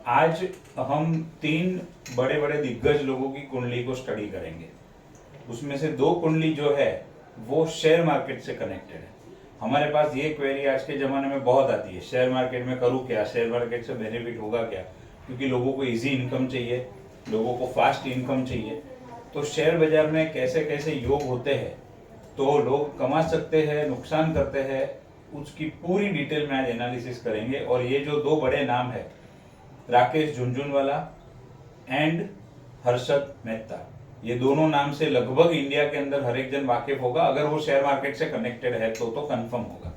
आज हम 3 बड़े बड़े दिग्गज लोगों की कुंडली को स्टडी करेंगे। उसमें से 2 कुंडली जो है वो शेयर मार्केट से कनेक्टेड है। हमारे पास ये क्वेरी आज के ज़माने में बहुत आती है, शेयर मार्केट में करूँ क्या, शेयर मार्केट से बेनिफिट होगा क्या, क्योंकि लोगों को इजी इनकम चाहिए, लोगों को फास्ट इनकम चाहिए। तो शेयर बाजार में कैसे कैसे योग होते हैं, तो लोग कमा सकते हैं, नुकसान करते हैं, उसकी पूरी डिटेल में आज एनालिसिस करेंगे। और ये जो 2 बड़े नाम है, राकेश झुनझुनवाला एंड हर्षद मेहता, ये दोनों नाम से लगभग इंडिया के अंदर हर एक जन वाकिफ होगा, अगर वो शेयर मार्केट से कनेक्टेड है तो कंफर्म होगा।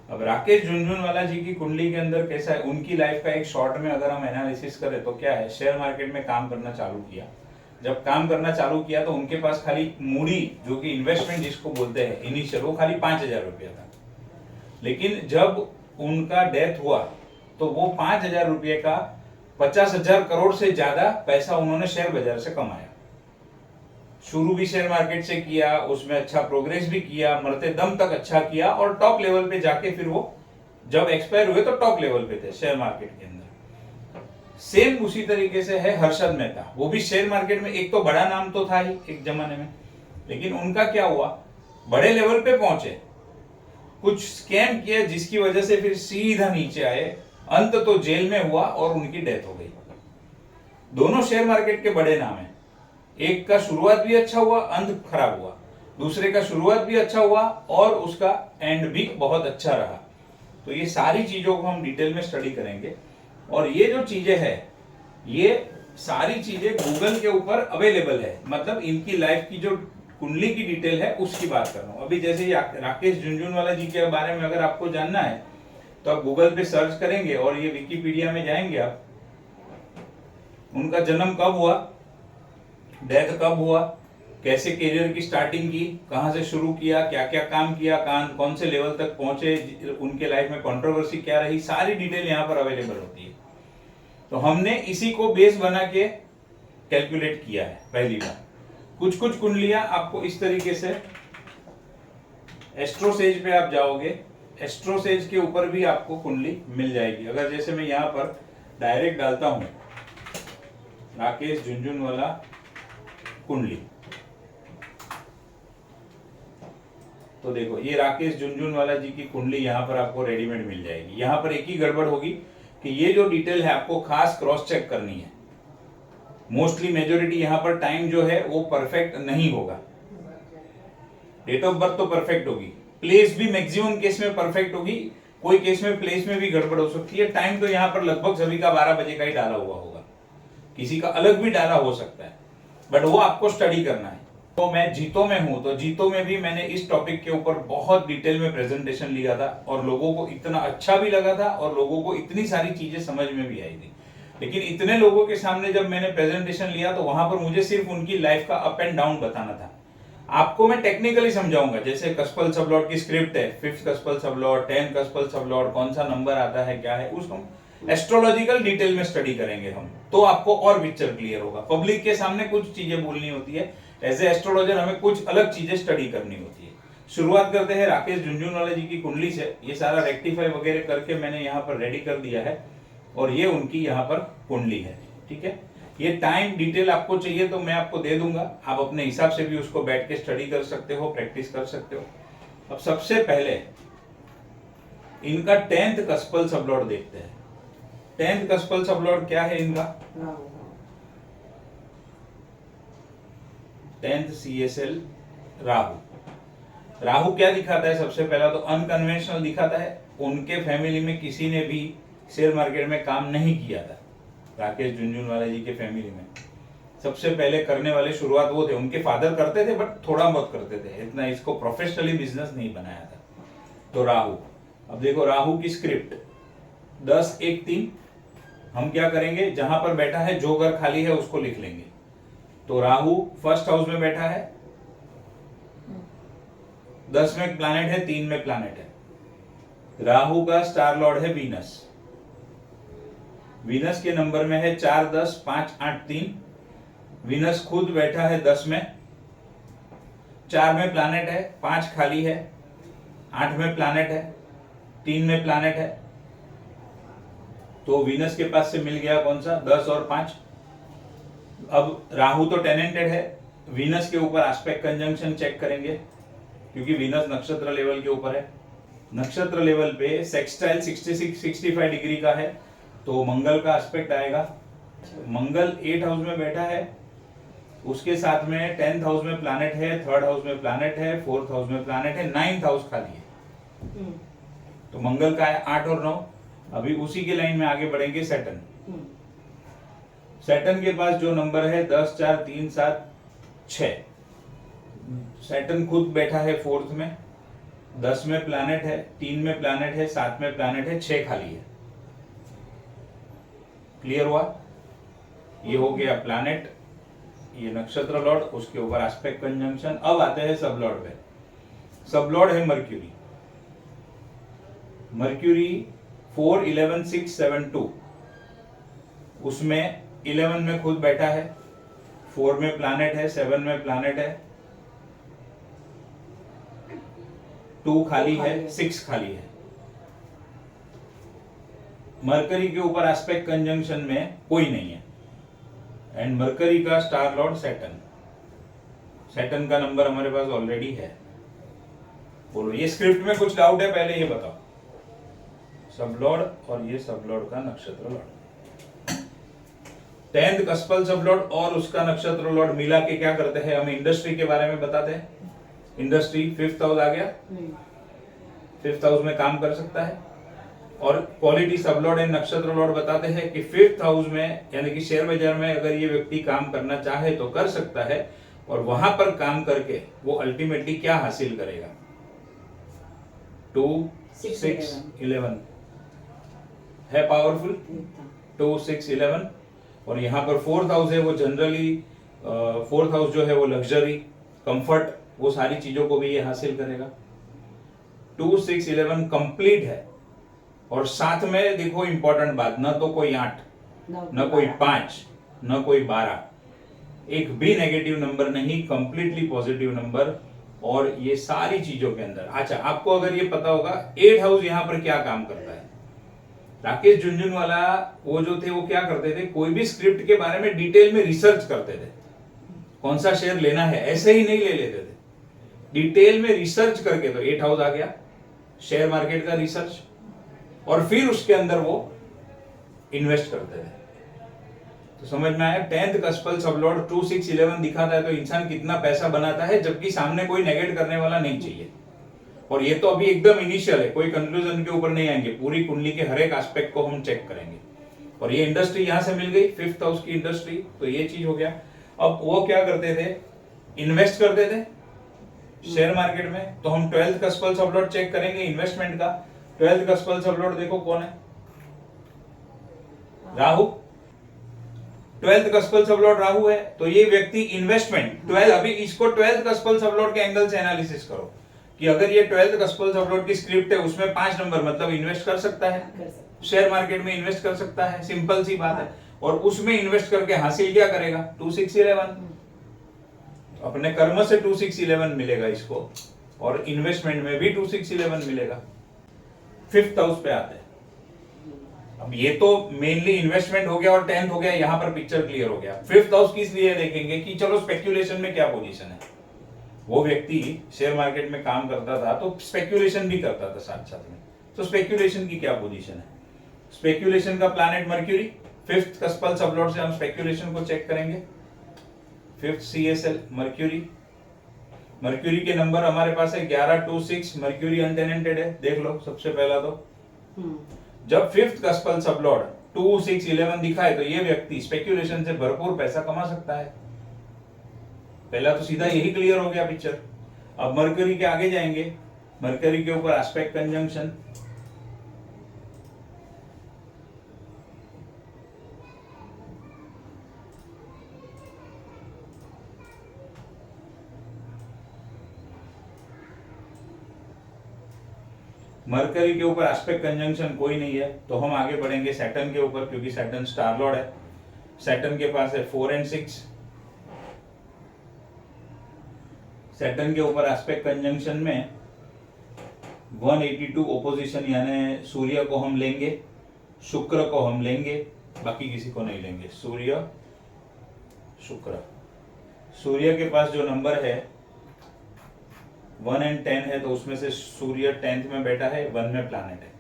अब राकेश झुनझुनवाला जी की कुंडली के अंदर कैसा है, उनकी लाइफ का एक शॉर्ट में अगर हम एनालिसिस करें तो क्या है, शेयर मार्केट में काम करना चालू किया। जब काम करना चालू किया तो उनके पास खाली मूडी, जो कि इन्वेस्टमेंट जिसको बोलते हैं इनिशियल, वो खाली 5,000 रुपया था। लेकिन जब उनका डेथ हुआ तो वो 5,000 रुपये का 50,000 करोड़ से ज्यादा पैसा उन्होंने शेयर बाजार से कमाया। शुरू भी शेयर मार्केट से किया, उसमें अच्छा प्रोग्रेस भी किया, मरते दम तक अच्छा किया, और टॉप लेवल पे जाके फिर वो जब एक्सपायर हुए तो टॉप लेवल पे थे शेयर मार्केट के अंदर। सेम उसी तरीके से है हर्षद मेहता, वो भी शेयर मार्केट में एक तो बड़ा नाम तो था ही एक जमाने में, लेकिन उनका क्या हुआ, बड़े लेवल पे पहुंचे, कुछ स्कैम किया जिसकी वजह से फिर सीधा नीचे आए, अंत तो जेल में हुआ और उनकी डेथ हो गई। दोनों शेयर मार्केट के बड़े नाम हैं, एक का शुरुआत भी अच्छा हुआ, अंत खराब हुआ, दूसरे का शुरुआत भी अच्छा हुआ और उसका एंड भी बहुत अच्छा रहा। तो ये सारी चीजों को हम डिटेल में स्टडी करेंगे। और ये जो चीजें है, ये सारी चीजें गूगल के ऊपर अवेलेबल है, मतलब इनकी लाइफ की जो कुंडली की डिटेल है उसकी बात कर रहा हूं। अभी जैसे राकेश झुनझुनवाला जी के बारे में अगर आपको जानना है तो आप गूगल पे सर्च करेंगे और ये विकिपीडिया में जाएंगे आप, उनका जन्म कब हुआ, डेथ कब हुआ, कैसे करियर की स्टार्टिंग की, कहां से शुरू किया, क्या क्या काम किया, कौन से लेवल तक पहुंचे, उनके लाइफ में कंट्रोवर्सी क्या रही, सारी डिटेल यहाँ पर अवेलेबल होती है। तो हमने इसी को बेस बना के कैलकुलेट किया है। पहली बार कुछ कुछ कुंडलियां आपको इस तरीके से, एस्ट्रोसेज पे आप जाओगे, एस्ट्रोसेज के ऊपर भी आपको कुंडली मिल जाएगी। अगर जैसे मैं यहाँ पर डायरेक्ट डालता हूं राकेश झुनझुनवाला कुंडली, तो देखो ये राकेश झुनझुनवाला जी की कुंडली यहाँ पर आपको रेडीमेड मिल जाएगी। यहाँ पर एक ही गड़बड़ होगी कि ये जो डिटेल है आपको खास क्रॉस चेक करनी है। मोस्टली मेजोरिटी यहाँ पर टाइम जो है वो परफेक्ट नहीं होगा, डेट ऑफ बर्थ तो परफेक्ट होगी, प्लेस भी मैक्सिमम केस में परफेक्ट होगी, कोई केस में प्लेस में भी गड़बड़ हो सकती है। टाइम तो यहाँ पर लगभग सभी का 12 बजे का ही डाला हुआ होगा, किसी का अलग भी डाला हो सकता है, बट वो आपको स्टडी करना है। तो मैं जीतो में हूं, तो जीतो में भी मैंने इस टॉपिक के ऊपर बहुत डिटेल में प्रेजेंटेशन लिया था और लोगों को इतना अच्छा भी लगा था और लोगों को इतनी सारी चीजें समझ में भी आई थी। लेकिन इतने लोगों के सामने जब मैंने प्रेजेंटेशन लिया तो वहां पर मुझे सिर्फ उनकी लाइफ का अप एंड डाउन बताना था। आपको मैं टेक्निकली समझाऊंगा, जैसे कस्पल सबलॉट की स्क्रिप्ट है, 5th कस्पल सबलॉट, 10th कस्पल सबलॉट, कौन सा नंबर आता है, क्या है, उसको एस्ट्रोलॉजिकल डिटेल में स्टडी करेंगे हम, तो आपको और पिक्चर क्लियर होगा। पब्लिक के सामने कुछ चीजें बोलनी होती है, एज ए एस्ट्रोलॉजर हमें कुछ अलग चीजें स्टडी करनी होती है। शुरुआत करते हैं राकेश झुनझुनवाला जी की कुंडली से। ये सारा रेक्टिफाई वगैरह करके मैंने यहाँ पर रेडी कर दिया है और ये उनकी यहाँ पर कुंडली है, ठीक है। ये टाइम डिटेल आपको चाहिए तो मैं आपको दे दूंगा, आप अपने हिसाब से भी उसको बैठ के स्टडी कर सकते हो, प्रैक्टिस कर सकते हो। अब सबसे पहले इनका 10th कस्पल सबलॉट देखते हैं। 10th कस्पल सबलॉट क्या है इनका, 10th CSL राहु। राहु क्या दिखाता है, सबसे पहला तो अनकन्वेंशनल दिखाता है। उनके फैमिली में किसी ने भी शेयर मार्केट में काम नहीं किया था। राकेश झुनझुनवाला जी के फैमिली में सबसे पहले करने वाले शुरुआत वो थे। उनके फादर करते थे बट थोड़ा बहुत करते थे, इतना इसको प्रोफेशनली बिजनेस नहीं बनाया था। तो राहु, अब देखो राहु की स्क्रिप्ट 10-1-3। हम क्या करेंगे, जहां पर बैठा है जो घर खाली है उसको लिख लेंगे। तो राहु फर्स्ट हाउस में बैठा है, 10 में प्लैनेट है, 3 में प्लैनेट है। राहु का स्टार लॉर्ड है वीनस। वीनस के नंबर में है 4, 10, 5, 8, 3। वीनस खुद बैठा है 10 में, 4 में प्लैनेट है, 5 खाली है, 8 में प्लैनेट है, 3 में प्लैनेट है। तो वीनस के पास से मिल गया कौन सा 10 और 5। अब राहु तो टेनेंटेड है, वीनस के ऊपर एस्पेक्ट कंजंक्शन चेक करेंगे क्योंकि वीनस नक्षत्र लेवल के ऊपर है। नक्षत्र लेवल पे सेक्सटाइल 66-65 डिग्री का है, तो मंगल का एस्पेक्ट आएगा। मंगल 8 हाउस में बैठा है, उसके साथ में 10th हाउस में प्लैनेट है, 3rd हाउस में प्लैनेट है, 4th हाउस में प्लैनेट है, 9th हाउस खाली है। तो मंगल का है 8 और 9। अभी उसी के लाइन में आगे बढ़ेंगे सैटर्न। सैटर्न के पास जो नंबर है 10, 4, 3, 7, 6। सैटर्न खुद बैठा है 4th में, 10 में प्लैनेट है, 3 में प्लैनेट है, 7 में प्लैनेट है, 6 खाली है। क्लियर हुआ? ये हो गया प्लैनेट, ये नक्षत्र लॉर्ड, उसके ऊपर एस्पेक्ट कंजंक्शन। अब आते हैं सब लॉर्ड पे। सब लॉर्ड है मर्क्यूरी। मर्क्यूरी 4, 11, 6, 7, 2, उसमें 11 में खुद बैठा है, 4 में प्लैनेट है, 7 में प्लैनेट है, 2 खाली है, 6 खाली है। मरकरी के ऊपर एस्पेक्ट कंजंक्शन में कोई नहीं है। एंड मरकरी का स्टार लॉर्ड सैटर्न। सैटर्न का नंबर हमारे पास ऑलरेडी है। बोलो, ये स्क्रिप्ट में कुछ डाउट है? पहले ये बताओ। सब लॉर्ड और ये सब लॉर्ड का नक्षत्र लॉर्ड, 10th कस्पल सब लॉर्ड और उसका नक्षत्र लॉर्ड मिला के क्या करते हैं? हम इंडस्ट्री के बारे में बताते हैं। इंडस्ट्री 5th हाउस आ गया, 5th हाउस में काम कर सकता है। और क्वालिटी सब लॉर्ड एंड नक्षत्र लॉर्ड बताते हैं कि 5th हाउस में, यानी कि शेयर बाजार में अगर ये व्यक्ति काम करना चाहे तो कर सकता है, और वहां पर काम करके वो अल्टीमेटली क्या हासिल करेगा? 2, 6, 11 है पावरफुल। 2, 6, 11। और यहाँ पर 4th हाउस है, वो जनरली 4th हाउस जो है वो लग्जरी, कंफर्ट, वो सारी चीजों को भी ये हासिल करेगा। 2, 6, 11 कंप्लीट है। और साथ में देखो इंपॉर्टेंट बात, न तो कोई 8, न कोई 5, न कोई 12, एक भी नेगेटिव नंबर नहीं, कंप्लीटली पॉजिटिव नंबर। और ये सारी चीजों के अंदर, अच्छा आपको अगर ये पता होगा 8th हाउस यहाँ पर क्या काम करता है? राकेश झुनझुनवाला वो जो थे वो क्या करते थे? कोई भी स्क्रिप्ट के बारे में डिटेल में रिसर्च करते थे, कौन सा शेयर लेना है, ऐसे ही नहीं ले लेते थे, डिटेल में रिसर्च करके। तो 8th हाउस आ गया, शेयर मार्केट का रिसर्च, और फिर उसके अंदर वो इन्वेस्ट करते थे। तो समझ में आया? 10th कस्पल सब लॉर्ड 2, 6, 11 दिखाता है तो इंसान कितना पैसा बनाता है, जबकि सामने कोई नेगेट करने वाला नहीं चाहिए। और ये तो अभी एकदम इनिशियल है, कोई कंक्लूजन के ऊपर नहीं आएंगे, पूरी कुंडली के हर एक एस्पेक्ट को हम चेक करेंगे। और ये इंडस्ट्री यहां से मिल गई, 5th हाउस की इंडस्ट्री, तो ये चीज हो गया। अब वो क्या करते थे? इन्वेस्ट करते थे शेयर मार्केट में। तो हम 12th कस्पल सब लॉर्ड चेक करेंगे इन्वेस्टमेंट का। 12th कस्पल सब लॉर्ड देखो कौन है? राहु। 12th कस्पल सब लॉर्ड राहु है, तो ये व्यक्ति इन्वेस्टमेंट 12, अभी इसको 12th कस्पल सब लॉर्ड के एंगल से एनालिसिस करो कि अगर ये 12th कस्पल सब लॉर्ड की स्क्रिप्ट है, उसमें 5 नंबर, मतलब इन्वेस्ट कर सकता है, शेयर मार्केट में इन्वेस्ट कर सकता है, सिंपल सी बात है। और उसमें इन्वेस्ट करके हासिल क्या करेगा? 2, 6, 11। अपने कर्म से 2, 6, 11 मिलेगा इसको, और इन्वेस्टमेंट में भी 2, 6, 11 मिलेगा। 5th हाउस पे आते हैं। अब ये तो मेनली इन्वेस्टमेंट हो गया और 10th हो गया, यहां पर पिक्चर क्लियर हो गया। 5th हाउस किस लिए देखेंगे कि चलो स्पेक्यूलेशन में क्या पोजीशन है। वो व्यक्ति शेयर मार्केट में काम करता था तो स्पेक्यूलेशन भी करता था साथ साथ में, तो स्पेक्यूलेशन की क्या पोजीशन है? स्पेक्यूलेशन का प्लैनेट मर्क्यूरी, 5th कस्पल सब लॉर्ड से हम स्पेक्यूलेशन को चेक करेंगे। 5th CSL mercury. मर्क्यूरी के नंबर हमारे पास है 11, 2, 6। मर्क्यूरी अनटेनेंटेड है, देख लो सबसे पहला तो। जब 5th कस्पल सब लॉर्ड 2, 6, 11 दिखाए तो ये व्यक्ति स्पेक्यूलेशन से भरपूर पैसा कमा सकता है। पहला तो सीधा यही क्लियर हो गया पिक्चर। अब मर्क्यूरी के आगे जाएंगे, मर्क्यूरी के ऊपर एस्पेक्ट कंजंक्शन। मरकरी के ऊपर एस्पेक्ट कंजंक्शन कोई नहीं है, तो हम आगे बढ़ेंगे सैटर्न के ऊपर, क्योंकि सैटर्न स्टार लॉर्ड है। सैटर्न के पास है 4 और 6। सैटर्न के ऊपर एस्पेक्ट कंजंक्शन में 182 ओपोजिशन, यानी सूर्य को हम लेंगे शुक्र को हम लेंगे, बाकी किसी को नहीं लेंगे। सूर्य शुक्र, सूर्य के पास जो नंबर है 1 और 10 है, तो उसमें से सूर्य 10th में बैठा है, 1 में प्लैनेट है।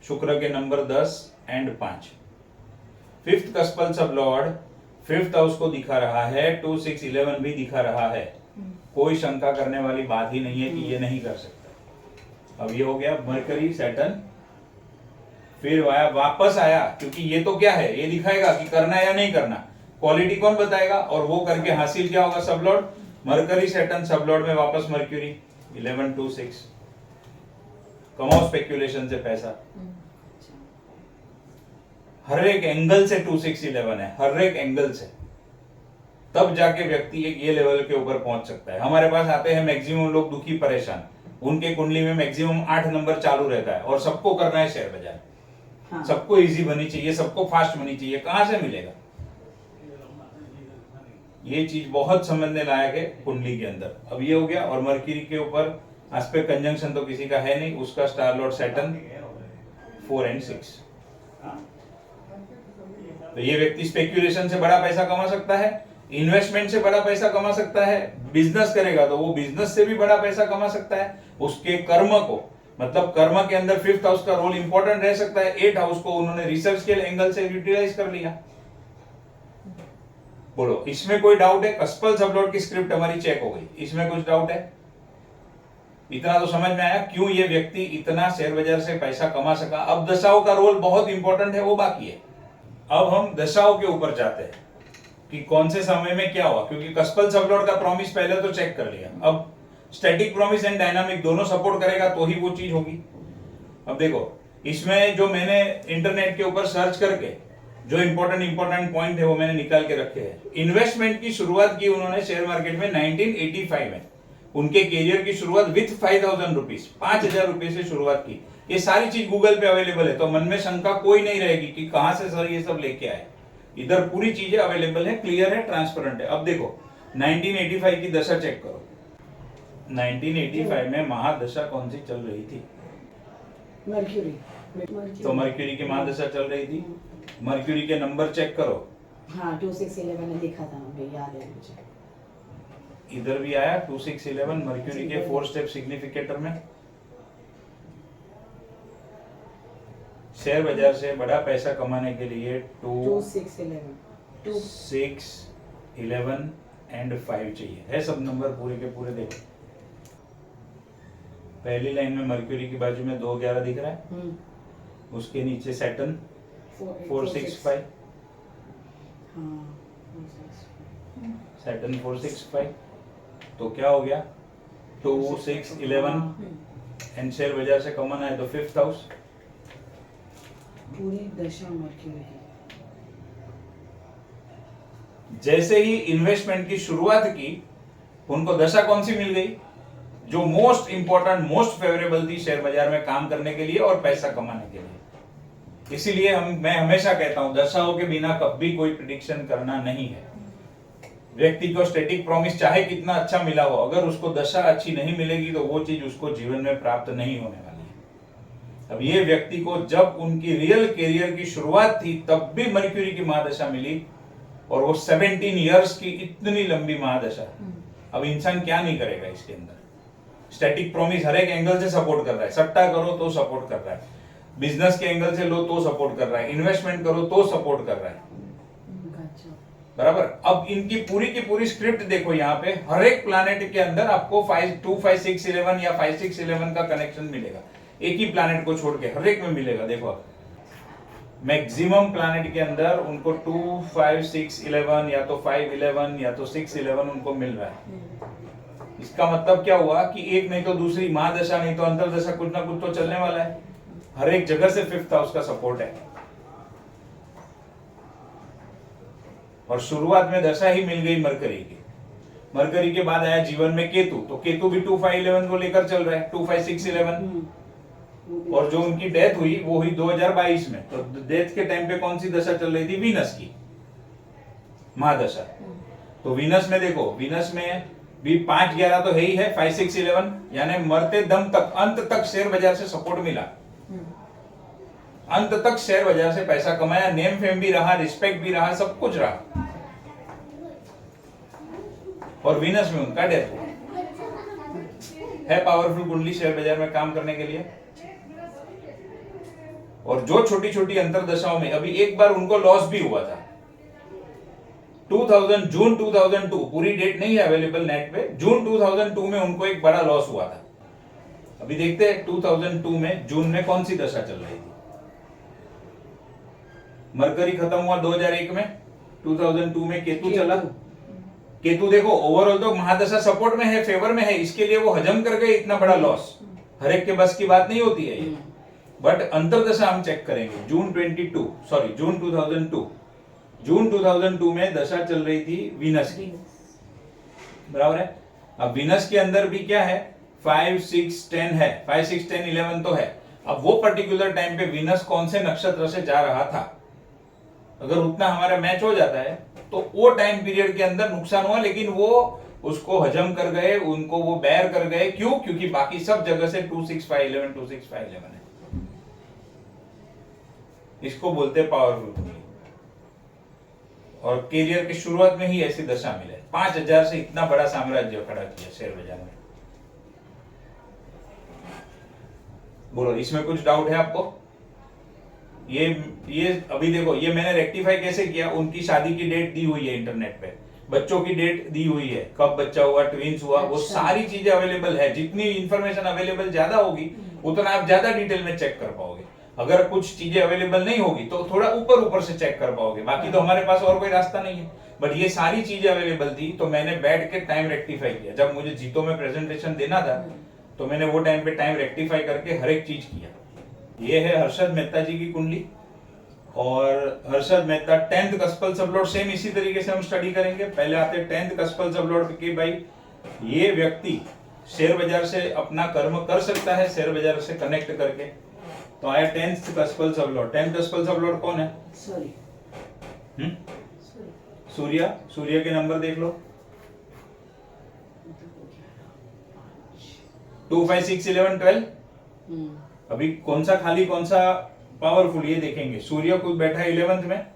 शुक्र के नंबर 10 और 5। 5th कस्पल सब लॉर्ड 5th हाउस को दिखा रहा है, 2 6 11 भी दिखा रहा है। कोई शंका करने वाली बात ही नहीं है कि ये नहीं कर सकता। अब ये हो गया मरकरी सैटर्न, फिर वापस आया, क्योंकि ये तो क्या है, ये दिखाएगा कि करना है या नहीं करना, क्वालिटी कौन बताएगा, और वो करके हासिल क्या होगा, सब लॉर्ड। मरकरी सैटर्न सब लॉर्ड में वापस मर्क्यूरी 11 2 6, कमाओ स्पेक्यूलेशन से पैसा। हर एक एंगल से 2 6 11 है, हर एक एंगल से, तब जाके व्यक्ति एक ये लेवल के ऊपर पहुंच सकता है। हमारे पास आते हैं मैक्सिमम लोग दुखी परेशान, उनके कुंडली में मैक्सिमम 8 नंबर चालू रहता है, और सबको करना है शेयर बाजार। हाँ। सबको इजी बनी चाहिए, सबको फास्ट बनी चाहिए, कहां से मिलेगा? ये चीज बहुत समझने लायक है कुंडली के अंदर। अब ये हो गया, और मर्क्यूरी के ऊपर एस्पेक्ट कंजंक्शन तो किसी का है नहीं, उसका स्टार लॉर्ड सैटर्न 4 और 6। तो ये व्यक्ति स्पेक्यूलेशन से बड़ा पैसा कमा सकता है, इन्वेस्टमेंट से बड़ा पैसा कमा सकता है, बिजनेस करेगा तो वो बिजनेस से भी बड़ा पैसा कमा सकता है। उसके कर्म को, मतलब कर्म के अंदर 5th हाउस का रोल इंपॉर्टेंट रह सकता है। 8th हाउस को उन्होंने रिसर्च के एंगल से यूटिलाइज कर लिया। बोलो, इसमें कोई डाउट है? कस्पल सबलॉर्ड की स्क्रिप्ट हमारी चेक हो गई, इसमें कुछ डाउट है? इतना तो समझ में आया क्यों ये व्यक्ति इतना शेयर बाजार से पैसा कमा सका। अब दशाओं का रोल बहुत इंपॉर्टेंट है, वो बाकी है। अब हम दशाओं के ऊपर जाते हैं कि कौन से समय में क्या हुआ, क्योंकि कस्पल सबलॉर्ड का प्रॉमिस पहले तो चेक कर लिया। अब स्टैटिक प्रॉमिस एंड डायनामिक दोनों सपोर्ट करेगा तो ही वो चीज होगी। अब देखो, इसमें जो मैंने इंटरनेट के ऊपर सर्च करके जो इंपॉर्टेंट पॉइंट है वो मैंने निकाल के रखे हैं। इन्वेस्टमेंट की शुरुआत की उन्होंने शेयर मार्केट में 1985 में। उनके करियर की शुरुआत विथ 5000 रुपीज, 5000 रुपए से शुरुआत की। ये सारी चीज गूगल पे अवेलेबल है, तो मन में शंका कोई नहीं रहेगी कि कहां से सर ये सब लेके आए। इधर पूरी चीजें अवेलेबल है, क्लियर है, ट्रांसपेरेंट है। अब देखो 1985 की दशा चेक करो। 1985 में महादशा कौन सी चल रही थी? मर्क्यूरी। तो मर्क्यूरी की महादशा चल रही थी। मर्क्यूरी के नंबर चेक करो। हाँ 2 6 11 मैंने देखा था, मुझे याद है मुझे। इधर भी आया 2 6 11 मर्क्यूरी के 4 स्टेप सिग्निफिकेटर में। शेयर बाजार से बड़ा पैसा कमाने के लिए 2 6 11 एंड 5 चाहिए। है सब नंबर पूरे के पूरे। देखो पहली लाइन में मर्क्यूरी की बाजू में 2 11 दिख रहा है, उसके नीचे सैटर्न 4 6 5, सैटर्न 4 6 5, तो क्या हो गया 2 6 11 एंड शेयर बाजार से कमाना है तो 5th हाउस। पूरी दशा मर्क्यूरी है। जैसे ही इन्वेस्टमेंट की शुरुआत की, उनको दशा कौन सी मिल गई? जो मोस्ट इंपॉर्टेंट, मोस्ट फेवरेबल थी शेयर बाजार में काम करने के लिए और पैसा कमाने के लिए। इसीलिए मैं हमेशा कहता हूं दशाओं के बिना कभी कोई प्रिडिक्शन करना नहीं है। व्यक्ति को स्टैटिक प्रॉमिस चाहे कितना अच्छा मिला हो, अगर उसको दशा अच्छी नहीं मिलेगी तो वो चीज उसको जीवन में प्राप्त नहीं होने वाली है। अब ये व्यक्ति को जब उनकी रियल करियर की शुरुआत थी तब भी मर्क्यूरी की महादशा मिली, और वो 17 इयर्स की इतनी लंबी महादशा। अब इंसान क्या नहीं करेगा इसके अंदर। स्टैटिक प्रॉमिस हर एक एंगल से सपोर्ट कर रहा है। सट्टा करो तो सपोर्ट कर रहा है, बिजनेस के एंगल से लो तो सपोर्ट कर रहा है, इन्वेस्टमेंट करो तो सपोर्ट कर रहा है। बराबर। अब इनकी पूरी की पूरी स्क्रिप्ट देखो, यहाँ पे हर एक प्लैनेट के अंदर आपको 2 5 6 11 या 5 6 11 का कनेक्शन मिलेगा। एक ही प्लैनेट को छोड़ के हर एक में मिलेगा। देखो मैक्सिमम प्लैनेट के अंदर उनको 2 5 6 11 या तो 5 11 या तो 6 11 उनको मिल रहा है। इसका मतलब क्या हुआ कि एक नहीं तो दूसरी महादशा नहीं तो अंतरदशा कुछ ना कुछ तो चलने वाला है। हर एक जगह से 5th हाउस का सपोर्ट है, और शुरुआत में दशा ही मिल गई मरकरी की। मरकरी के बाद आया जीवन में केतु, तो केतु भी 2 5 11 को लेकर चल रहा है, 2 5 6 11। और जो उनकी डेथ हुई वो हुई 2022 में। तो डेथ के टाइम पे कौन सी दशा चल रही थी? वीनस की महादशा। तो वीनस में देखो, वीनस में भी 5 11 तो है ही है, 5 6 11, यानी मरते दम तक, अंत तक शेयर बाजार से सपोर्ट मिला। अंत तक शेयर बाजार से पैसा कमाया, नेम फेम भी रहा, रिस्पेक्ट भी रहा, सब कुछ रहा। और वीनस में उनका डेथ हुआ। है पावरफुल कुंडली शेयर बाजार में काम करने के लिए। और जो छोटी छोटी अंतरदशाओं में अभी एक बार उनको लॉस भी हुआ था। जून 2002, पूरी डेट नहीं है अवेलेबल नेट पे, जून 2002 में उनको एक बड़ा लॉस हुआ था। अभी देखते हैं 2002 में जून में कौन सी दशा चल रही थी। मरकरी खत्म हुआ 2001 में, 2002 में केतु चला। केतु देखो ओवरऑल तो महादशा सपोर्ट में है, फेवर में है, इसके लिए वो हजम कर गए इतना बड़ा लॉस। हर एक के बस की बात नहीं होती है ये। बट अंतरदशा हम चेक करेंगे। जून 2002, जून 2002 में दशा चल रही थी वीनस की, बराबर है। अब वीनस के अंदर भी क्या है, 5, 6, 10 है, 5, 6, 10, 11 तो है। अब वो पर्टिकुलर टाइम पे वीनस कौन से नक्षत्र से जा रहा था, अगर उतना हमारा मैच हो जाता है तो वो टाइम पीरियड के अंदर नुकसान हुआ, लेकिन वो उसको हजम कर गए, उनको वो बैर कर गए। क्यों? क्योंकि बाकी सब जगह से 26511, 26511 है। इसको बोलते हैं पावरफुल कुंडली। और कैरियर की शुरुआत में ही ऐसी दशा मिले, 5000 से इतना बड़ा साम्राज्य खड़ा किया शेयर बाजार में। बोलो, इसमें कुछ डाउट है आपको? ये अभी देखो, ये मैंने रेक्टिफाई कैसे किया। उनकी शादी की डेट दी हुई है इंटरनेट पे, बच्चों की डेट दी हुई है, कब बच्चा हुआ, ट्विंस हुआ, वो सारी चीजें अवेलेबल है। जितनी इंफॉर्मेशन अवेलेबल ज्यादा होगी उतना आप ज्यादा डिटेल में चेक कर पाओगे। अगर कुछ चीजें अवेलेबल नहीं होगी तो थोड़ा ऊपर से चेक कर पाओगे, बाकी तो हमारे पास और कोई रास्ता नहीं है। बट ये सारी चीजें अवेलेबल थी, तो मैंने बैठ के टाइम रेक्टिफाई किया। जब मुझे जीतो में प्रेजेंटेशन देना था तो मैंने वो टाइम पे टाइम रेक्टिफाई करके हर एक चीज किया। ये है हर्षद मेहता जी की कुंडली। और Harshad Mehta 10th कस्पल sublord, same इसी तरीके से हम स्टडी करेंगे। पहले आते 10th कस्पल सबलॉर्ड की, भाई ये व्यक्ति शेयर बाजार से अपना कर्म कर सकता है, शेयर बाजार से कनेक्ट करके। तो आया 10th कस्पल सबलॉर्ड। 10th कस्पल सबलॉर्ड कौन है? सूर्य। सूर्य के नंबर देख लो, 2, 5, 6, 11, 12। अभी कौन सा खाली कौन सा पावरफुल ये देखेंगे। सूर्य खुद बैठा है 11th में,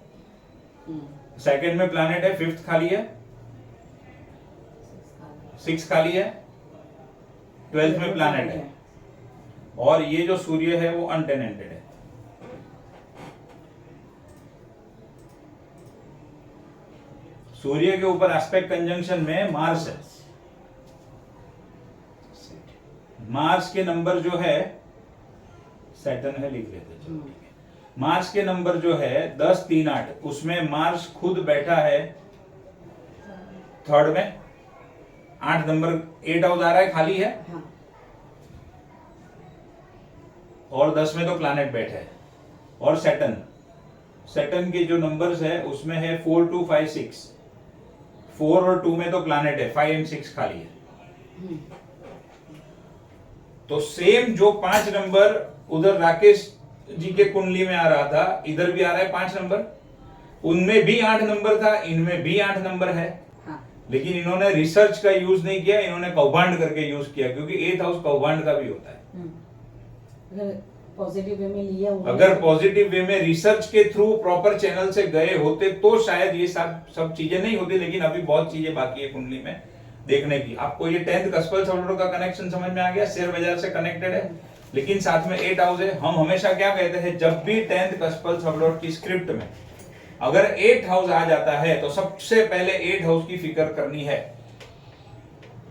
सेकंड में प्लैनेट है, 5th खाली है, 6 खाली है, 12th में प्लैनेट है। और ये जो सूर्य है वो अनटेनेंटेड है। सूर्य के ऊपर एस्पेक्ट कंजंक्शन में मार्स है। मार्स के नंबर जो है, सैटर्न है लिख लेते हैं, ठीक है। मार्स के नंबर जो है 10, 3, 8, उसमें मार्स खुद बैठा है 3rd में, 8 नंबर 8 हाउस आ रहा है, खाली है। और 10 में तो प्लैनेट बैठा है। और सैटर्न के जो नंबर्स है उसमें है 4, 2, 5, 6। 4 और 2 में तो प्लैनेट है, 5 और 6 खाली है। तो सेम जो 5 नंबर उधर राकेश जी के कुंडली में आ रहा था, इधर भी आ रहा है 5 नंबर। उनमें भी 8 नंबर था, इनमें भी 8 नंबर है। लेकिन इन्होंने रिसर्च का यूज नहीं किया, इन्होंने कौभांड करके यूज किया, क्योंकि 8th हाउस कौभांड का भी होता है। अगर पॉजिटिव वे में लिया, अगर पॉजिटिव वे में रिसर्च के थ्रू प्रॉपर चैनल से गए होते तो शायद ये सब चीजें नहीं होती। लेकिन अभी बहुत चीजें बाकी है कुंडली में देखने की। आपको ये 10th कस्पल सबलॉर्ड का कनेक्शन समझ में आ गया, शेयर बाजार से कनेक्टेड है, लेकिन साथ में 8 हाउस है। हम हमेशा क्या कहते हैं, जब भी 10th कस्पल सबलॉर्ड की स्क्रिप्ट में अगर 8 हाउस आ जाता है तो सबसे पहले 8 हाउस की फिक्र करनी है।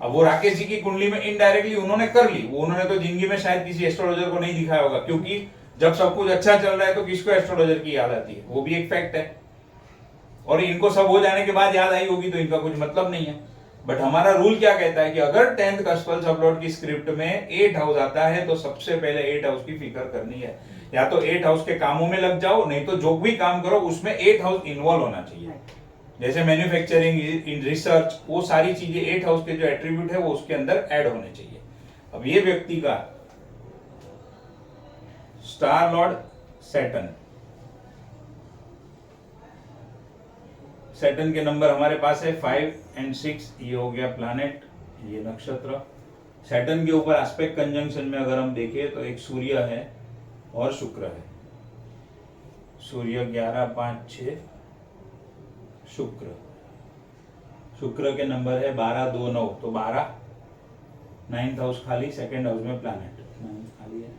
अब वो राकेश जी की कुंडली में इनडायरेक्टली उन्होंने कर ली, वो उन्होंने तो जिंदगी में शायद किसी एस्ट्रोलॉजर को नहीं दिखाया होगा, क्योंकि जब सब कुछ अच्छा चल रहा है तो किसको एस्ट्रोलॉजर की याद आती है, वो भी एक फैक्ट है। और इनको सब हो जाने के बाद याद आई होगी तो इनका कुछ मतलब नहीं है। बट हमारा रूल क्या कहता है कि अगर 10th कस्पल सबलॉर्ड की स्क्रिप्ट में 8 हाउस आता है तो सबसे पहले 8 हाउस की फिक्र करनी है। या तो 8 हाउस के कामों में लग जाओ, नहीं तो जो भी काम करो उसमें 8 हाउस इन्वॉल्व होना चाहिए। जैसे मैन्युफैक्चरिंग, इन रिसर्च, वो सारी चीजें 8 हाउस के जो एट्रीब्यूट है वो उसके अंदर ऐड होने चाहिए। अब ये व्यक्ति का स्टार लॉर्ड सैटर्न के नंबर हमारे पास है 5 और 6। ये हो गया प्लैनेट, ये नक्षत्र। सैटर्न के ऊपर एस्पेक्ट कंजंक्शन में अगर हम देखें तो एक सूर्य है और शुक्र है। सूर्य 11, 5, 6, शुक्र, शुक्र के नंबर है 12, 2, 9, तो 12, 9th हाउस खाली, सेकंड हाउस में प्लैनेट, 9th खाली है।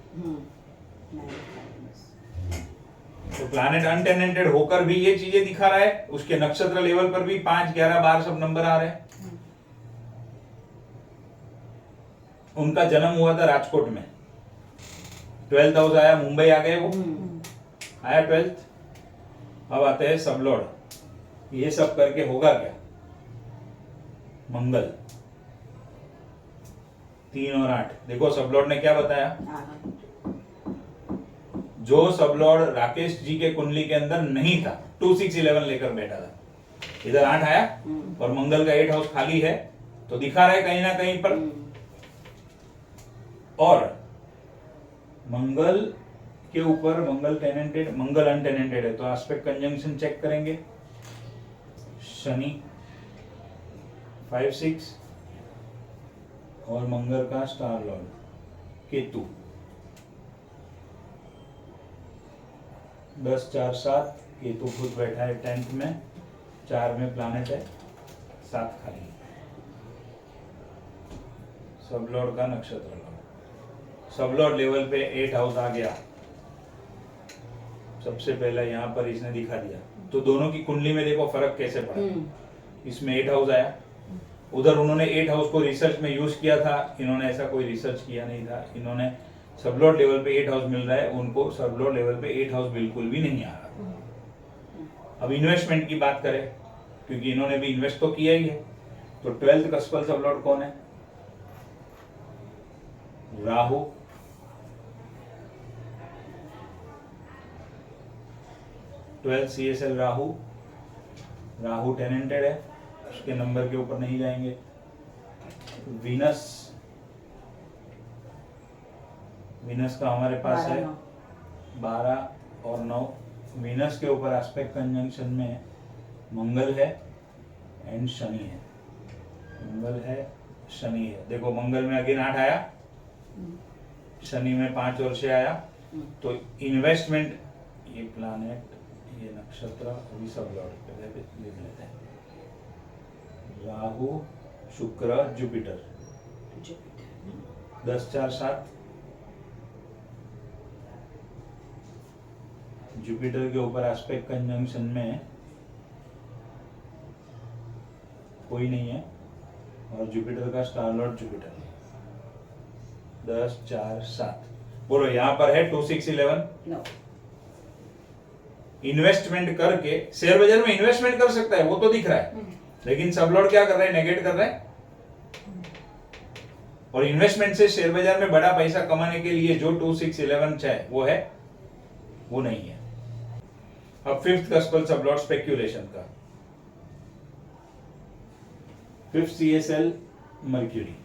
तो प्लैनेट अनटेनेंटेड होकर भी ये चीजें दिखा रहा है, उसके नक्षत्र लेवल पर भी 5, 11, 12 सब नंबर आ रहे हैं। उनका जन्म हुआ था राजकोट में, 12th हाउस आया, मुंबई आ गए वो, आया 12th। अब आते हैं सब लॉर्ड, ये सब करके होगा क्या? मंगल 3 और 8, देखो सब लॉर्ड ने क्या बताया, जो सब लॉर्ड राकेश जी के कुंडली के अंदर नहीं था, 2, 6, 11 लेकर बैठा था, इधर 8 आया और मंगल का 8 हाउस खाली है, तो दिखा रहा है कहीं ना कहीं पर। और मंगल के ऊपर मंगल टेनेंटेड, मंगल अनटेनेंटेड है, तो एस्पेक्ट कंजंक्शन चेक करेंगे। शनि 5, 6 और मंगल का स्टार लॉर्ड केतु 10, 4, 7, केतु खुद बैठा है 10th में, 4 में प्लैनेट है, 7 खाली है। सब लॉर्ड का नक्षत्र लॉर्ड, सब लॉर्ड लेवल पे 8 हाउस आ गया, सबसे पहला यहाँ पर इसने दिखा दिया। तो दोनों की कुंडली में देखो फर्क कैसे पड़ा, इसमें 8 हाउस आया, उधर उन्होंने 8 हाउस को रिसर्च में यूज किया था, इन्होंने ऐसा कोई रिसर्च किया नहीं था। इन्होंने सब लॉर्ड लेवल पे 8 हाउस मिल रहा है, उनको सब लॉर्ड लेवल पे 8 हाउस बिल्कुल भी नहीं आ रहा। अब इन्वेस्टमेंट की बात करें, क्योंकि इन्होंने भी इन्वेस्ट तो किया ही है, तो 12th कस्पल सब लॉर्ड कौन है? राहु, CSL राहु, राहु टेनेंटेड है, उसके नंबर के ऊपर नहीं जाएंगे। वीनस, वीनस का हमारे पास है 12 और 9, वीनस के ऊपर एस्पेक्ट कंजंक्शन में मंगल है एंड शनि है, मंगल है, शनि है। देखो मंगल में अगेन 8 आया, शनि में 5 और 6 आया, तो इन्वेस्टमेंट, ये प्लैनेट, ये नक्षत्र, अभी सब लॉर्ड पहले लिख लेते हैं। राहु, शुक्र, जुपिटर 10, 4, 7, जुपिटर के ऊपर एस्पेक्ट कंजंक्शन में कोई नहीं है, और जुपिटर का स्टार लॉर्ड जुपिटर 10, 4, 7। बोलो यहाँ पर है 2, 6, 11। इन्वेस्टमेंट करके शेयर बाजार में इन्वेस्टमेंट कर सकता है, वो तो दिख रहा है, लेकिन सब लॉर्ड क्या कर रहे हैं? नेगेट कर रहे हैं। और इन्वेस्टमेंट से शेयर बाजार में बड़ा पैसा कमाने के लिए जो 2, 6, 11 चाहे वो है, वो नहीं है। अब 5th कस्पल सब लॉर्ड स्पेक्यूलेशन का, 5th CSL मर्क्यूरी,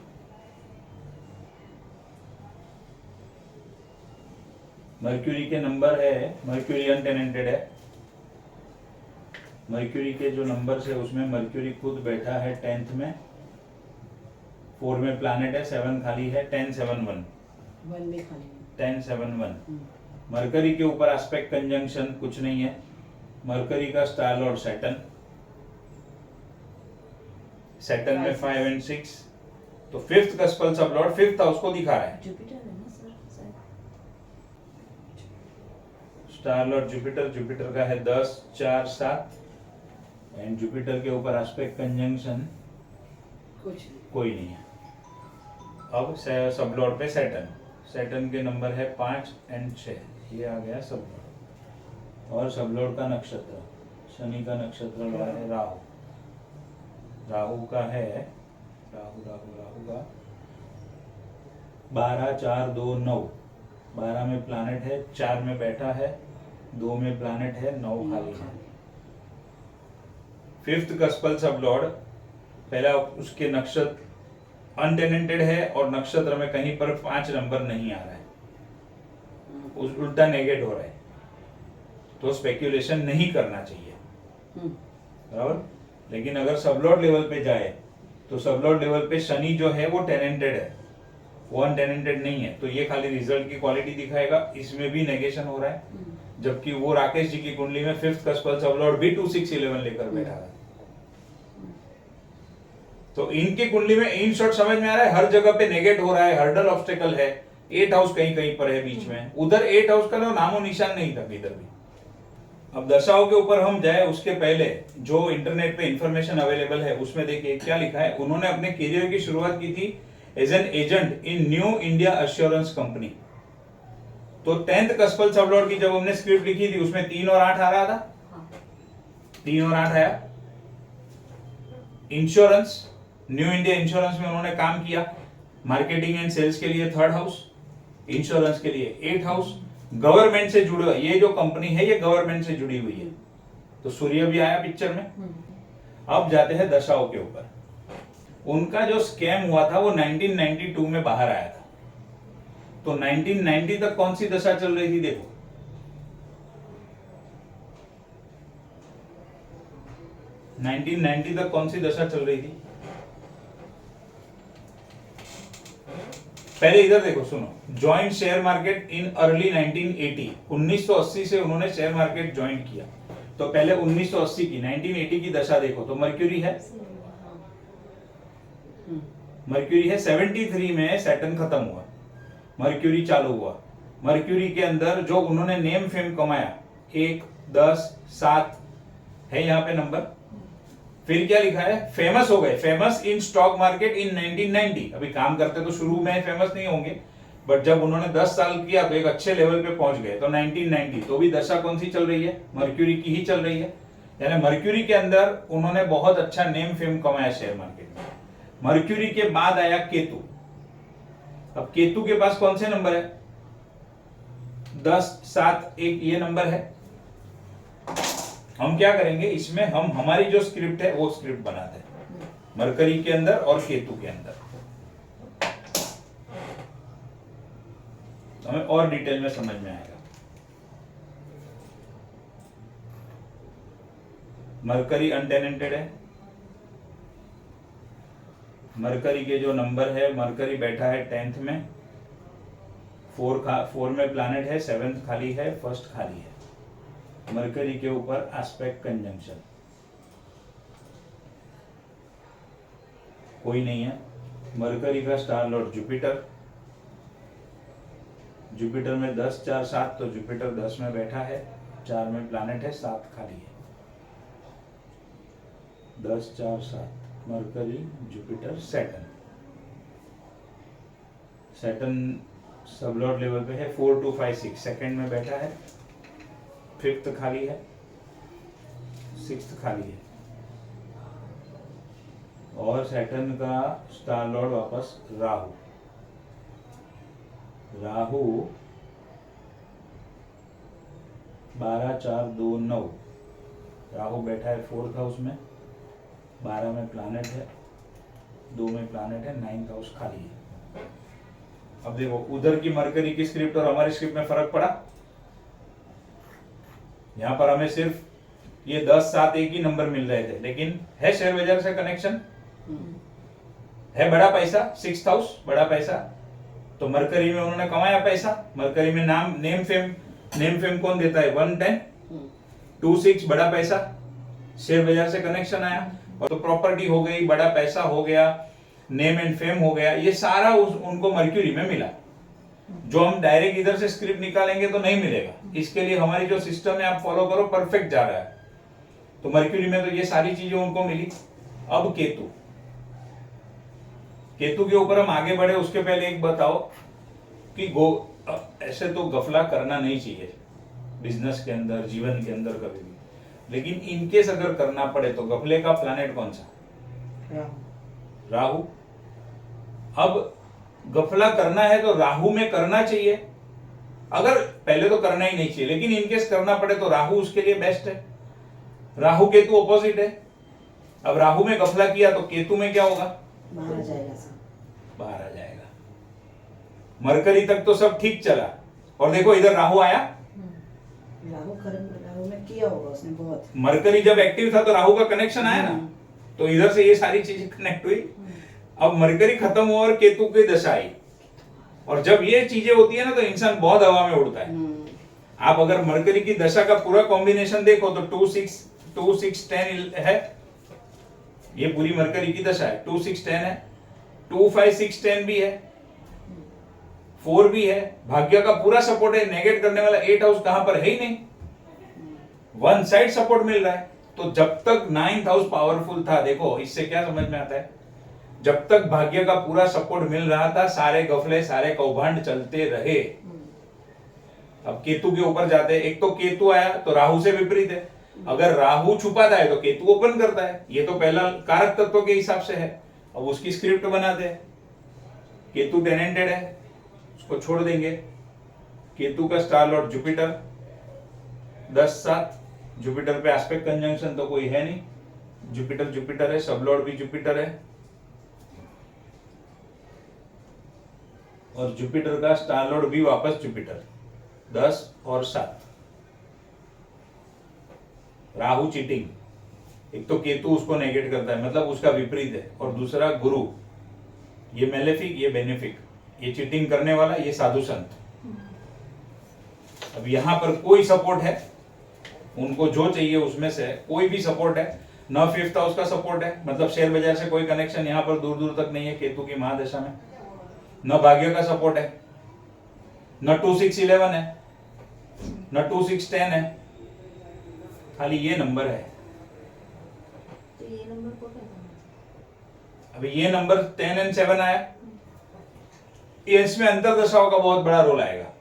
मर्क्यूरी के नंबर है, मर्क्यूरी अनटेनेंटेड है, मर्क्यूरी के जो नंबर्स है उसमें मर्क्यूरी खुद बैठा है 10th में, 4 में प्लैनेट है, 7 खाली है, 10, 7, 1, 1 में खाली, 10, 7, 1। मरकरी के ऊपर एस्पेक्ट कंजंक्शन कुछ नहीं है, मरकरी का स्टार लॉर्ड सैटर्न, सैटर्न में 5 एंड 6, तो 5th कस्पल सब लॉर्ड 5th हाउस को दिखा रहा है। जुपिटर है ना sir, star Lord Jupiter, Jupiter का है 10, 4, 7 एंड जुपिटर के ऊपर एस्पेक्ट कंजंक्शन कोई नहीं है। अब सब लॉर्ड पे सैटर्न, सैटर्न के नंबर है 5 एंड 6, ये आ गया सब लॉर्ड। और सब लॉर्ड का नक्षत्र, शनि का नक्षत्र है राहु, राहु का है, राहु का 12, 4, 2, 9, 12 में प्लैनेट है, 4 में बैठा है, 2 में प्लैनेट है, 9 खाली है। 5th कस्पल सब लॉर्ड, पहला उसके नक्षत्र अनटेनेंटेड है और नक्षत्र में कहीं पर 5 नंबर नहीं आ रहा है, उल्टा नेगेट हो रहा है, तो स्पेक्यूलेशन नहीं करना चाहिए, बराबर। लेकिन अगर सब लॉर्ड लेवल पे जाए तो सब लॉर्ड लेवल पे शनि जो है वो टेनेंटेड है, वो अनटेनेंटेड नहीं है, तो ये खाली रिजल्ट की क्वालिटी दिखाएगा, इसमें भी नेगेशन हो रहा है, जबकि वो राकेश जी की कुंडली में 5th का स्पेल सब लॉर्ड भी 2 6 11 लेकर बैठा है। तो इनकी कुंडली में इन शॉर्ट समझ में आ रहा है, हर जगह पे नेगेट हो रहा है, हर्डल ऑब्स्टेकल है, 8 हाउस कहीं कहीं पर है बीच में, उधर 8 हाउस का नामो निशान नहीं था किधर भी। अब दशाओं के ऊपर हम जाए उसके पहले जो इंटरनेट पे इंफॉर्मेशन अवेलेबल है उसमें देखिए क्या लिखा है। उन्होंने अपने करियर की शुरुआत की थी as an agent in New India Assurance company. तो 10th कस्पल सबलॉर्ड की जब हमने स्क्रिप्ट लिखी थी उसमें 3 और 8 आ रहा था, 3 और 8 आया। इंश्योरेंस, न्यू इंडिया इंश्योरेंस में उन्होंने काम किया, मार्केटिंग एंड सेल्स के लिए 3rd हाउस, इंश्योरेंस के लिए 8th हाउस, गवर्नमेंट से जुड़ा, ये जो कंपनी है ये गवर्नमेंट से जुड़ी हुई है, तो सूर्य भी आया पिक्चर में। अब जाते हैं दशाओं के ऊपर। उनका जो स्कैम हुआ था वो 1992 में बाहर आया था। तो 1990 तक कौन सी दशा चल रही थी देखो, तक कौन सी दशा चल रही थी, पहले इधर देखो सुनो। Joint share market in early 1980, 1980 से उन्होंने शेयर मार्केट ज्वाइन किया। तो पहले 1980 की 1980 की दशा देखो तो मर्क्यूरी है, मर्क्यूरी है 73 में सैटर्न खत्म हुआ, मर्क्यूरी चालू हुआ। मर्क्यूरी के अंदर जो उन्होंने नेम फेम कमाया 1 10 7 है यहाँ पे नंबर। फिर क्या लिखा है, फेमस हो गए, famous in stock market in 1990। अभी काम करते तो शुरू में फेमस नहीं होंगे, बट जब उन्होंने 10 साल किया तो एक अच्छे लेवल पे पहुंच गए। तो 1990 तो भी दशा कौन सी चल रही है, मर्क्यूरी की ही चल रही है। यानी मर्क्यूरी के अंदर उन्होंने बहुत अच्छा नेम फेम कमाया शेयर मार्केट में। मर्क्यूरी के बाद आया केतु। अब केतु के पास कौन से नंबर है, 10 7 1 ये नंबर है। हम क्या करेंगे इसमें, हम हमारी जो स्क्रिप्ट है वो स्क्रिप्ट बनाते हैं मरकरी के अंदर और केतु के अंदर, तो हमें और डिटेल में समझ में आएगा। मरकरी अनटेनेंटेड है, मरकरी के जो नंबर है, मरकरी बैठा है 10th में, 4 में प्लैनेट है, 7th खाली है, 1st खाली है। मरकरी के ऊपर एस्पेक्ट कंजंक्शन कोई नहीं है। मरकरी का स्टार लॉर्ड जुपिटर, जुपिटर में 10 4 7, तो जुपिटर 10 में बैठा है, 4 में प्लैनेट है, 7 खाली है। 10 4 7 मरकरी जुपिटर सैटर्न, सैटर्न सब लॉर्ड लेवल पे है, 4 2 5 6 सेकंड में बैठा है, 5th खाली है, 6th खाली है। और सैटर्न का स्टार लॉर्ड वापस राहु, राहु 12 4 2 9, राहु बैठा है 4th हाउस में, 12 में प्लैनेट है, 2 में प्लैनेट है, 9th हाउस खाली है। अब देखो उधर की मरकरी की स्क्रिप्ट और हमारी स्क्रिप्ट में फर्क पड़ा। यहां पर हमें सिर्फ ये 10 7 एक ही नंबर मिल रहे थे, लेकिन है शेयर बाजार से कनेक्शन, है बड़ा पैसा, 6th हाउस बड़ा पैसा। तो मरकरी में उन्होंने कमाया पैसा, मरकरी में नाम नेम फेम कौन देता है, 1 10 2 6 बड़ा पैसा, शेयर बाजार से कनेक्शन आया। और तो प्रॉपर्टी हो गई, बड़ा पैसा हो गया, नेम एंड फेम हो गया, ये सारा उनको मर्क्यूरी में मिला। जो हम डायरेक्ट इधर से स्क्रिप्ट निकालेंगे तो नहीं मिलेगा, इसके लिए हमारी जो सिस्टम है आप फॉलो करो, परफेक्ट जा रहा है। तो मर्क्यूरी में तो ये सारी चीजें उनको मिली। अब केतु, केतु के ऊपर हम आगे बढ़े उसके पहले एक बताओ कि ऐसे तो गफला करना नहीं चाहिए बिजनेस के अंदर, जीवन के अंदर कभी भी, लेकिन इनकेस अगर करना पड़े तो गफले का प्लैनेट कौन सा, राहु। अब गफला करना है तो राहु में करना चाहिए, अगर पहले तो करना ही नहीं चाहिए, लेकिन इनकेस करना पड़े तो राहु उसके लिए बेस्ट है। राहु केतु ऑपोजिट है। अब राहु में गफला किया तो केतु में क्या होगा, बाहर आ जाएगा, बाहर आ जाएगा। मरकरी तक तो सब ठीक चला, और देखो इधर राहु आया, राहु में किया होगा उसने बहुत। मरकरी जब एक्टिव था तो राहु का कनेक्शन आया ना, तो इधर से ये सारी चीजें कनेक्ट हुई। अब मरकरी खत्म हुआ और केतु की दशा आई, और जब ये चीजें होती है ना तो इंसान बहुत हवा में उड़ता है। आप अगर मरकरी की दशा का पूरा कॉम्बिनेशन देखो तो 2 6 10 है, ये पूरी मरकरी की दशा है, 2 6 10 है, 2 5 6 10 भी है, 4 भी है, भाग्य का पूरा सपोर्ट है, नेगेट करने वाला 8 हाउस कहां पर है ही नहीं, वन साइड सपोर्ट मिल रहा है। तो जब तक 9th हाउस पावरफुल था, देखो इससे क्या समझ में आता है, जब तक भाग्य का पूरा सपोर्ट मिल रहा था सारे गफले सारे कौभांड चलते रहे। अब केतु के ऊपर जाते हैं, एक तो केतु आया तो राहु से विपरीत है, अगर राहु छुपाता है तो केतु ओपन करता है, ये तो पहला कारक तत्व के हिसाब से है। अब उसकी स्क्रिप्ट बनाते हैं, केतु टेनेंटेड है, उसको छोड़ देंगे। केतु का स्टार लॉर्ड जुपिटर 10-7, जुपिटर पे एस्पेक्ट कंजंक्शन तो कोई है नहीं, जुपिटर है, सब लॉर्ड भी जुपिटर है, और जुपिटर का स्टार लॉर्ड भी वापस जुपिटर 10 और 7। राहु चीटिंग, एक तो केतु उसको नेगेट करता है मतलब उसका विपरीत है, और दूसरा गुरु, ये मेलेफिक ये बेनिफिक, ये चीटिंग करने वाला ये साधु संत। अब यहां पर कोई सपोर्ट है, उनको जो चाहिए उसमें से कोई भी सपोर्ट है, न 5th हाउस का सपोर्ट है, मतलब शेयर बाजार से कोई कनेक्शन यहां पर दूर दूर तक नहीं है केतु की महादशा में, न भाग्य का सपोर्ट है, न 2 6 11 है, न 2 6 10 है, खाली ये नंबर है। तो ये नंबर को क्या करना है? अभी ये नंबर 10 और 7 आया, ये इसमें अंतरदशाओं का बहुत बड़ा रोल आएगा।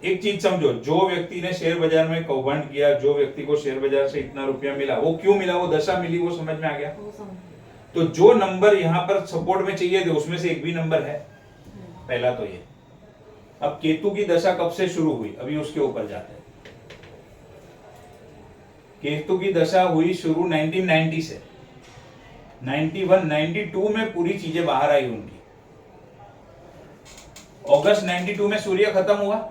एक चीज समझो, जो व्यक्ति ने शेयर बाजार में कौभांड किया, जो व्यक्ति को शेयर बाजार से इतना रुपया मिला, वो क्यों मिला, वो दशा मिली, वो समझ में आ गया। वो समझ। तो जो नंबर यहाँ पर सपोर्ट में चाहिए थे उसमें से एक भी नंबर है, पहला तो ये। अब केतु की दशा कब से शुरू हुई, अभी उसके ऊपर जाते हैं। केतु की दशा हुई शुरू 1990 से, 91 92 में पूरी चीजें बाहर आई उनकी। अगस्त 92 में सूर्य खत्म हुआ,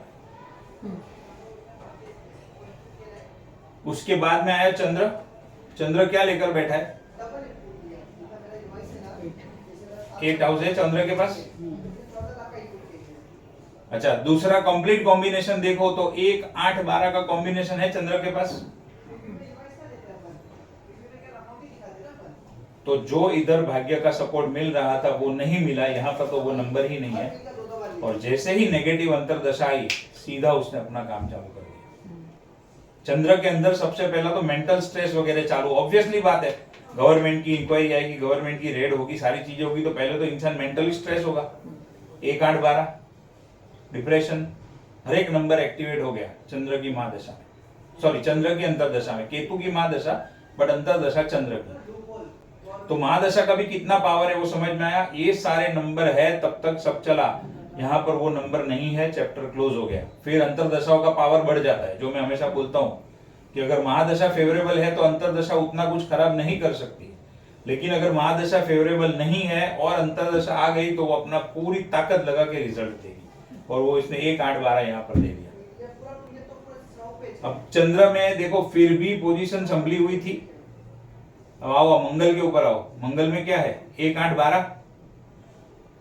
उसके बाद में आया चंद्र। चंद्र क्या लेकर बैठा है, 8 हाउस है चंद्र के पास। अच्छा, दूसरा कंप्लीट कॉम्बिनेशन देखो तो 1 8 12 का कॉम्बिनेशन है चंद्र के पास। तो जो इधर भाग्य का सपोर्ट मिल रहा था वो नहीं मिला, यहां पर तो वो नंबर ही नहीं है। और जैसे ही नेगेटिव अंतरदशा आई, सीधा उसने अपना काम चालू कर दिया। चंद्र के अंदर सबसे पहला तो मेंटल स्ट्रेस वगैरह चालू, ऑब्वियसली बात है, गवर्नमेंट की इंक्वायरी आएगी, गवर्नमेंट की रेड होगी, सारी चीजें होगी, तो पहले तो इंसान मेंटली स्ट्रेस होगा। 1 8 12 डिप्रेशन, हर एक नंबर एक्टिवेट हो गया चंद्र की महादशा में, सॉरी चंद्र की अंतरदशा में। केतु की महादशा बट अंतरदशा चंद्र की। तो महादशा का भी कितना पावर है वो समझ में आया। ये सारे नंबर है तब तक सब चला, यहाँ पर वो नंबर नहीं है, चैप्टर क्लोज हो गया। फिर अंतरदशाओं का पावर बढ़ जाता है, जो मैं हमेशा बोलता हूँ कि अगर महादशा फेवरेबल है तो अंतरदशा उतना कुछ खराब नहीं कर सकती, लेकिन अगर महादशा फेवरेबल नहीं है और अंतरदशा आ गई तो वो अपना पूरी ताकत लगा के रिजल्ट देगी, और वो इसने 1 8 12 यहाँ पर दे दिया। अब चंद्र में देखो फिर भी पोजीशन संभली हुई थी। अब आओ मंगल के ऊपर आओ, मंगल में क्या है, 1 8 12,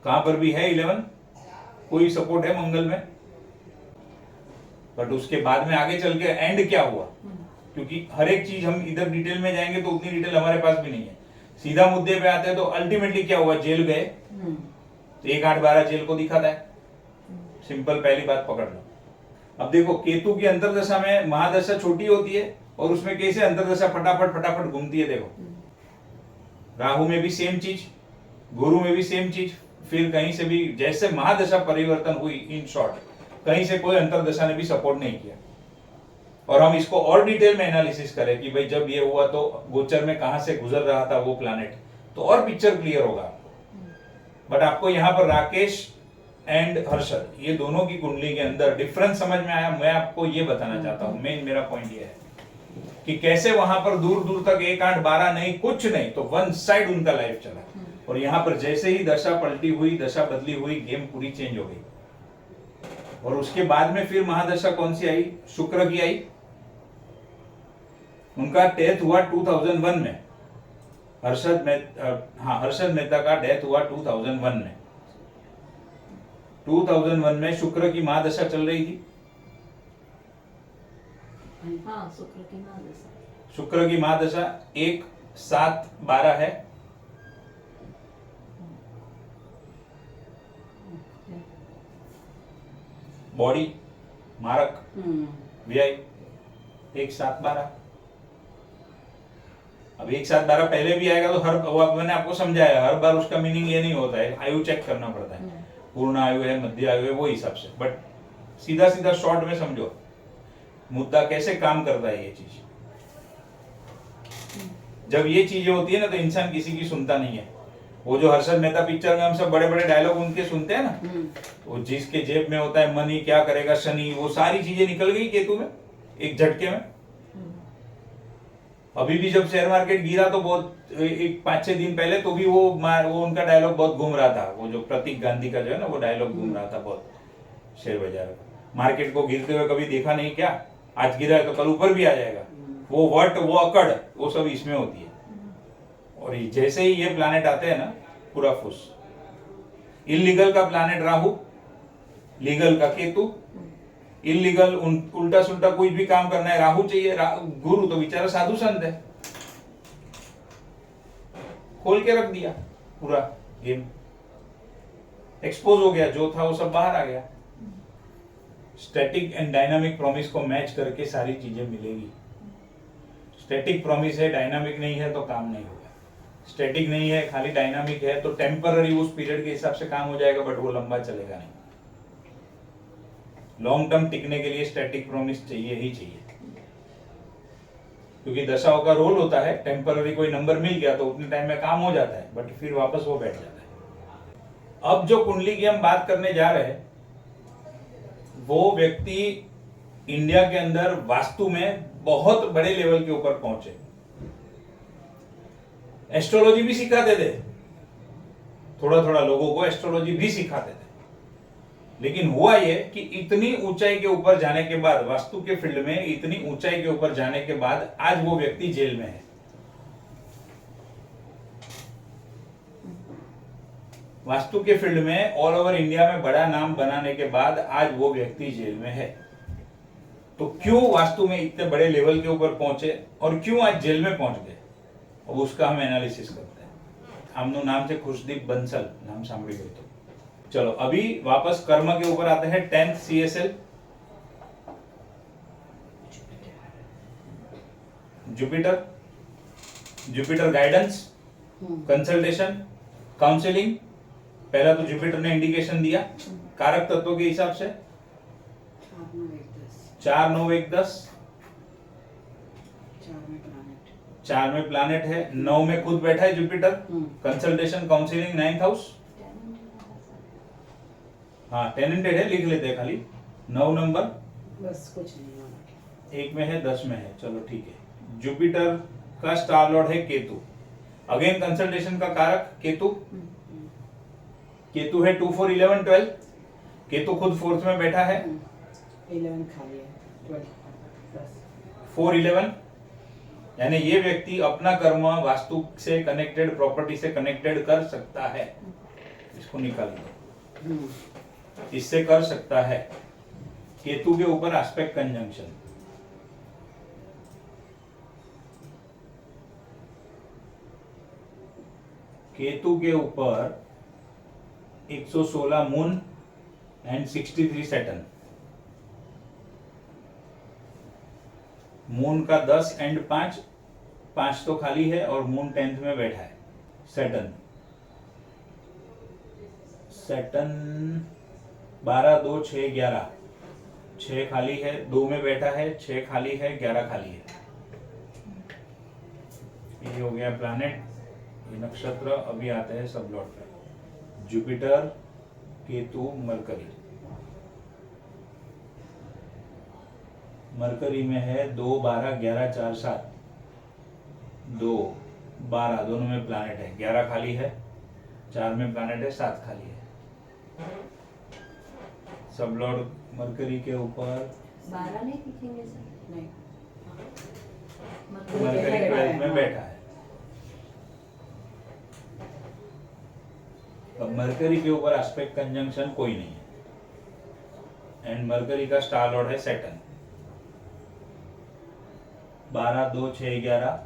कहां पर भी है 11, कोई सपोर्ट है मंगल में। बट उसके बाद में आगे चल के एंड क्या हुआ, क्योंकि हर एक चीज हम इधर डिटेल में जाएंगे तो उतनी डिटेल हमारे पास भी नहीं है। सीधा मुद्दे पे आते हैं तो अल्टीमेटली क्या हुआ, जेल गए। तो 1 8 12 जेल को दिखाता है, सिंपल पहली बात पकड़ लो। अब देखो केतु की अंतरदशा में महादशा छोटी होती है और उसमें कैसे अंतरदशा फटाफट घूमती है। देखो राहु में भी सेम चीज, गुरु में भी सेम चीज, फिर कहीं से भी जैसे महादशा परिवर्तन हुई, इन शॉर्ट कहीं से कोई अंतरदशा ने भी सपोर्ट नहीं किया। और हम इसको और डिटेल में एनालिसिस करें कि भाई जब ये हुआ तो गोचर में कहां से गुजर रहा था वो प्लैनेट, तो और पिक्चर क्लियर होगा आपको। बट आपको यहाँ पर राकेश एंड हर्षद, ये दोनों की कुंडली के अंदर डिफरेंस समझ में आया। मैं आपको ये बताना चाहता हूँ, मेन मेरा पॉइंट ये है कि कैसे वहां पर दूर दूर तक 1 8 12 नहीं, कुछ नहीं, तो वन साइड उनका लाइफ चला। और यहाँ पर जैसे ही दशा पलटी हुई, दशा बदली हुई, गेम पूरी चेंज हो गई। और उसके बाद में फिर महादशा कौन सी आई, शुक्र की आई। उनका डेथ हुआ 2001 में, हर्षद मेहता का डेथ हुआ 2001 में। 2001 में शुक्र की महादशा चल रही थी। हाँ शुक्र की महादशा। शुक्र की महादशा 1-7-12 है। बॉडी मारक व्यय 1-7-12। अब 1-7-12 पहले भी आएगा तो हर, मैंने आपको समझाया, हर बार उसका मीनिंग ये नहीं होता है, आयु चेक करना पड़ता है, पूर्ण आयु है, मध्य आयु है, वो हिसाब से। बट सीधा सीधा शॉर्ट में समझो मुद्दा कैसे काम करता है ये चीज। जब ये चीजें होती है ना तो इंसान किसी की सुनता नहीं है। वो जो हर्षद मेहता पिक्चर में हम सब बड़े बड़े डायलॉग उनके सुनते हैं ना, वो जिसके जेब में होता है मनी क्या करेगा शनि, वो सारी चीजें निकल गई केतु में एक झटके में। अभी भी जब शेयर मार्केट गिरा तो बहुत, एक 5-6 दिन पहले तो भी वो उनका डायलॉग बहुत घूम रहा था, वो जो प्रतीक गांधी का जो है ना वो डायलॉग घूम रहा था बहुत शेयर बाजार में। मार्केट को गिरते हुए कभी देखा नहीं क्या, आज गिरा है तो कल ऊपर भी आ जाएगा। वो वट, वो अकड़, वो सब इसमें होती है। और जैसे ही ये प्लैनेट आते हैं ना पूरा फुस। इलीगल का प्लैनेट राहु, लीगल का केतु। इलीगल उल्टा सुल्टा कोई भी काम करना है राहु चाहिए। गुरु तो बेचारा साधु संत है, खोल के रख दिया पूरा गेम, एक्सपोज हो गया, जो था वो सब बाहर आ गया। स्टैटिक एंड डायनामिक प्रॉमिस को मैच करके सारी चीजें मिलेगी। स्टैटिक प्रॉमिस है, डायनामिक नहीं है तो काम नहीं होगा। स्टैटिक नहीं है, खाली डायनामिक है तो टेम्पररी उस पीरियड के हिसाब से काम हो जाएगा, बट वो लंबा चलेगा नहीं। लॉन्ग टर्म टिकने के लिए स्टैटिक प्रॉमिस चाहिए ही चाहिए, क्योंकि दशाओं का रोल होता है। टेम्पररी कोई नंबर मिल गया तो उतने टाइम में काम हो जाता है, बट फिर वापस वो बैठ जाता है। अब जो कुंडली की हम बात करने जा रहे हैं, वो व्यक्ति इंडिया के अंदर वास्तु में बहुत बड़े लेवल के ऊपर पहुंचे। एस्ट्रोलॉजी भी सिखाते थे, थोड़ा थोड़ा लोगों को एस्ट्रोलॉजी भी सिखाते थे। लेकिन हुआ ये कि इतनी ऊंचाई के ऊपर जाने के बाद, वास्तु के फील्ड में इतनी ऊंचाई के ऊपर जाने के बाद, आज वो व्यक्ति जेल में है। वास्तु के फील्ड में ऑल ओवर इंडिया में बड़ा नाम बनाने के बाद आज वो व्यक्ति जेल में है। तो क्यों वास्तु में इतने बड़े लेवल के ऊपर पहुंचे और क्यों आज जेल में पहुंच गए, और उसका हम एनालिसिस करते हैं। हमनो नाम से खुशदीप बंसल, नाम सांभળી हो तो। चलो अभी वापस कर्म के ऊपर आते हैं। 10th CSL Jupiter, Jupiter guidance, consultation, counselling. पहला तो जुपिटर ने इंडिकेशन दिया कारक तत्वों के हिसाब से 4, 9, 1, 10। 4 में प्लैनेट है, 9 में खुद बैठा है Jupiter. Consultation, counselling 9th house. हाँ टेनेंटेड है, लिख लेते हैं खाली। 9 नंबर, बस कुछ नहीं होना। 1 में है, 10 में है, चलो ठीक है। जुपिटर का स्टार लॉर्ड है केतु। अगेन कंसल्टेशन का कारक केतु। केतु है 2, 4, 11, 12। केतु खुद 4th में बैठा है। 11 खाली है, 12 बस। 4, 11 यानी ये व्यक्ति अपना कर्म वास्तु से कनेक्टेड, प्रॉपर्टी से कनेक्टेड कर सकता है। इसको निकाल दो, इससे कर सकता है। केतु के ऊपर एस्पेक्ट कंजंक्शन, केतु के ऊपर 116 मून एंड 63 सैटर्न। मून का 10 एंड 5, 5 तो खाली है और मून 10th में बैठा है। सैटर्न, सैटर्न 12, 2, 6, 11, 6 खाली है, 2 में बैठा है, 6 खाली है, 11 खाली है। ये हो गया प्लैनेट, ये नक्षत्र। अभी आते हैं सब लॉट पे। Jupiter, Ketu, mercury. मरकरी में है 2, 12, 11, 4, 7। 2, 12 दोनों में प्लैनेट है, 11 खाली है, 4 में प्लैनेट है, 7 खाली है। सब लॉर्ड मरकरी के ऊपर 12 नहीं दिखेंगे सर? नहीं, मरकरी 12th में बैठा है। अब मरकरी के ऊपर एस्पेक्ट कंजंक्शन कोई नहीं है, एंड मरकरी का स्टार लॉर्ड है सैटर्न। 12 2 6 11,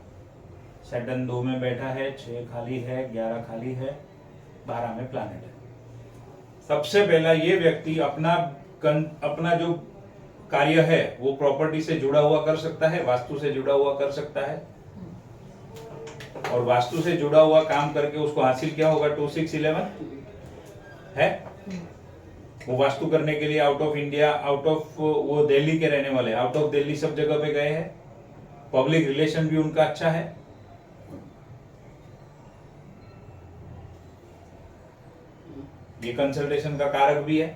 सैटर्न 2 में बैठा है, 6 खाली है, 11 खाली है, 12 में प्लैनेट है। सबसे पहला ये व्यक्ति अपना जो कार्य है वो प्रॉपर्टी से जुड़ा हुआ कर सकता है, वास्तु से जुड़ा हुआ कर सकता है, और वास्तु से जुड़ा हुआ काम करके उसको हासिल क्या होगा, 2 6 11 है। वो वास्तु करने के लिए out of India, out of वो दिल्ली के रहने वाले, आउट ऑफ दिल्ली सब जगह पे गए हैं, पब्लिक रिलेशन भी उनका अच्छा है। ये कंसल्टेशन का कारक भी है।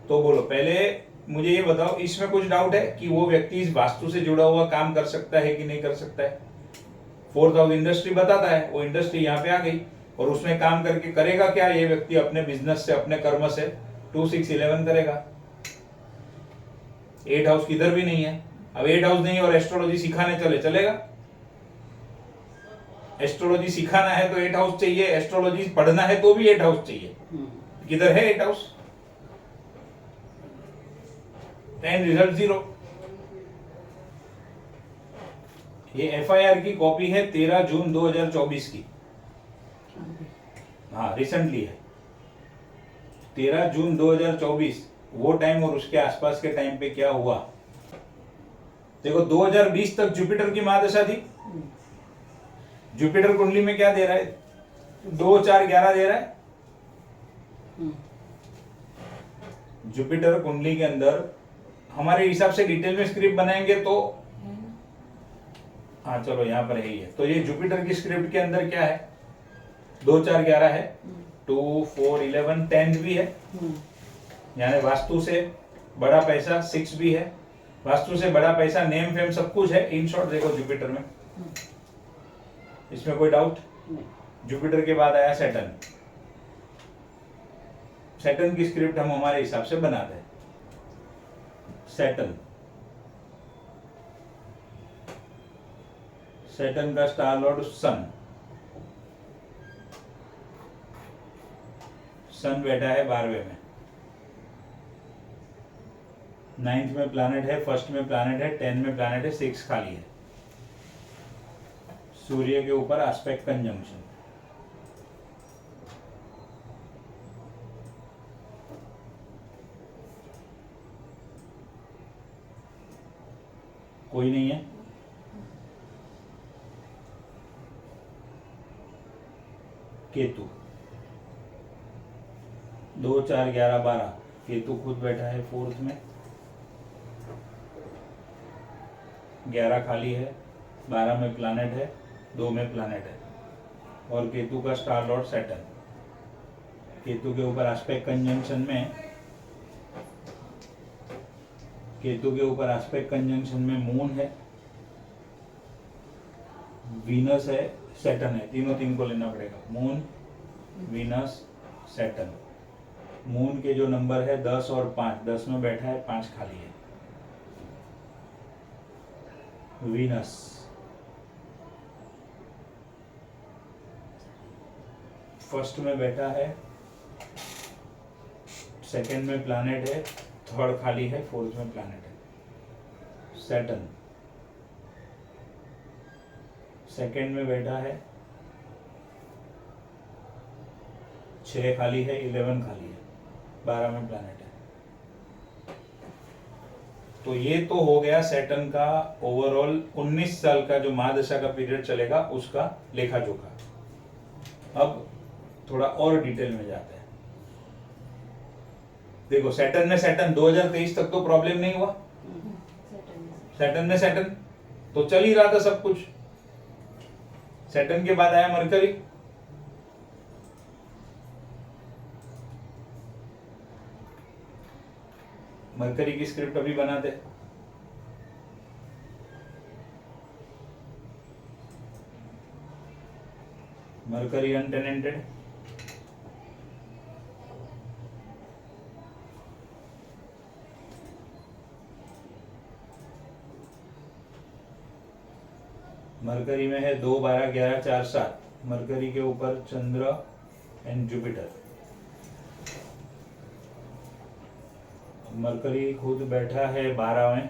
तो बोलो, पहले मुझे ये बताओ, इसमें कुछ डाउट है कि वो व्यक्ति इस वास्तु से जुड़ा हुआ काम कर सकता है कि नहीं कर सकता है? 4th हाउस इंडस्ट्री बताता है, वो इंडस्ट्री यहाँ पे आ गई और उसमें काम करके करेगा क्या ये व्यक्ति? अपने बिजनेस से, अपने कर्म से 2 6 11 करेगा। 8 हाउस किधर भी नहीं है। अब 8 हाउस नहीं और एस्ट्रोलॉजी सिखाने चलेगा? एस्ट्रोलॉजी सिखाना है तो 8 हाउस चाहिए, एस्ट्रोलॉजी पढ़ना है तो भी 8 हाउस चाहिए। किधर है 8 हाउस? 10 रिजल्ट 0। ये FIR की कॉपी है 13 जून 2024 की। हाँ, रिसेंटली है, 13 जून 2024। वो टाइम और उसके आसपास के टाइम पे क्या हुआ देखो। 2020 तक जुपिटर की महादशा थी। जुपिटर कुंडली में क्या दे रहा है? 2 4 11 दे रहा है। जुपिटर कुंडली के अंदर हमारे हिसाब से डिटेल में स्क्रिप्ट बनाएंगे तो, हाँ चलो यहाँ पर ही है। तो ये जुपिटर की स्क्रिप्ट के अंदर क्या है? 2 4 11 है, 2 4 11 10 भी है, यानी वास्तु से बड़ा पैसा 6 भी है। वास्तु से बड़ा पैसा, नेम फेम सब कुछ है। इन शॉर्ट देखो जुपिटर में, इसमें कोई डाउट? जुपिटर के बाद आया सैटर्न। सैटर्न की स्क्रिप्ट हम हमारे हिसाब से बनाते हैं। सैटर्न का स्टार लॉर्ड सन बैठा है 12वें में, 9th में प्लैनेट है, 1st में प्लैनेट है, 10 में प्लैनेट है, 6 खाली है। सूर्य के ऊपर एस्पेक्ट कंजंक्शन। कोई नहीं है? केतु 2 4 11 12, केतु खुद बैठा है 4th में, 11 खाली है, 12 में प्लैनेट है, 2 में प्लैनेट है, और केतु का स्टार लॉर्ड सैटर्न। केतु के ऊपर एस्पेक्ट कंजंक्शन में, केतु के ऊपर एस्पेक्ट कंजंक्शन में मून है, वीनस है, सैटर्न है। तीन को लेना पड़ेगा, मून, वीनस, सैटर्न। मून के जो नंबर है 10 और 5, 10 में बैठा है, 5 खाली है। वीनस फर्स्ट में बैठा है, सेकंड में प्लैनेट है, 3rd खाली है, 4th में प्लैनेट है। सैटर्न सेकंड में बैठा है, 6 खाली है, 11 खाली है, 12 में प्लैनेट है। तो ये तो हो गया सैटर्न का ओवरऑल 19 साल का जो महादशा का पीरियड चलेगा उसका लेखा जोखा। अब थोड़ा और डिटेल में जाते हैं। देखो सैटर्न में सैटर्न 2023 तक तो प्रॉब्लम नहीं हुआ। सैटर्न में सैटर्न तो चल ही रहा था सब कुछ। सैटर्न के बाद आया मरकरी, मरकरी की स्क्रिप्ट अभी बनाते। मरकरी अनटेनेंटेड, मरकरी में है 2 12 11 4 7। मरकरी के ऊपर चंद्र एंड जुपिटर। मरकरी खुद बैठा है 12 में,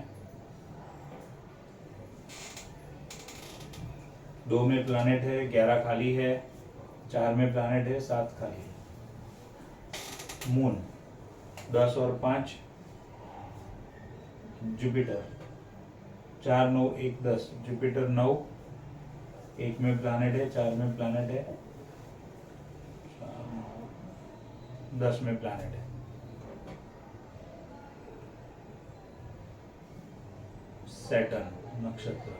2 में प्लैनेट है, 11 खाली है, 4 में प्लैनेट है, 7 खाली है। मून 10 और 5 जुपिटर 4 9 1 10, जुपिटर 9, 1 में प्लैनेट है, 4 में प्लैनेट है, 10 में प्लैनेट है। सैटर्न नक्षत्र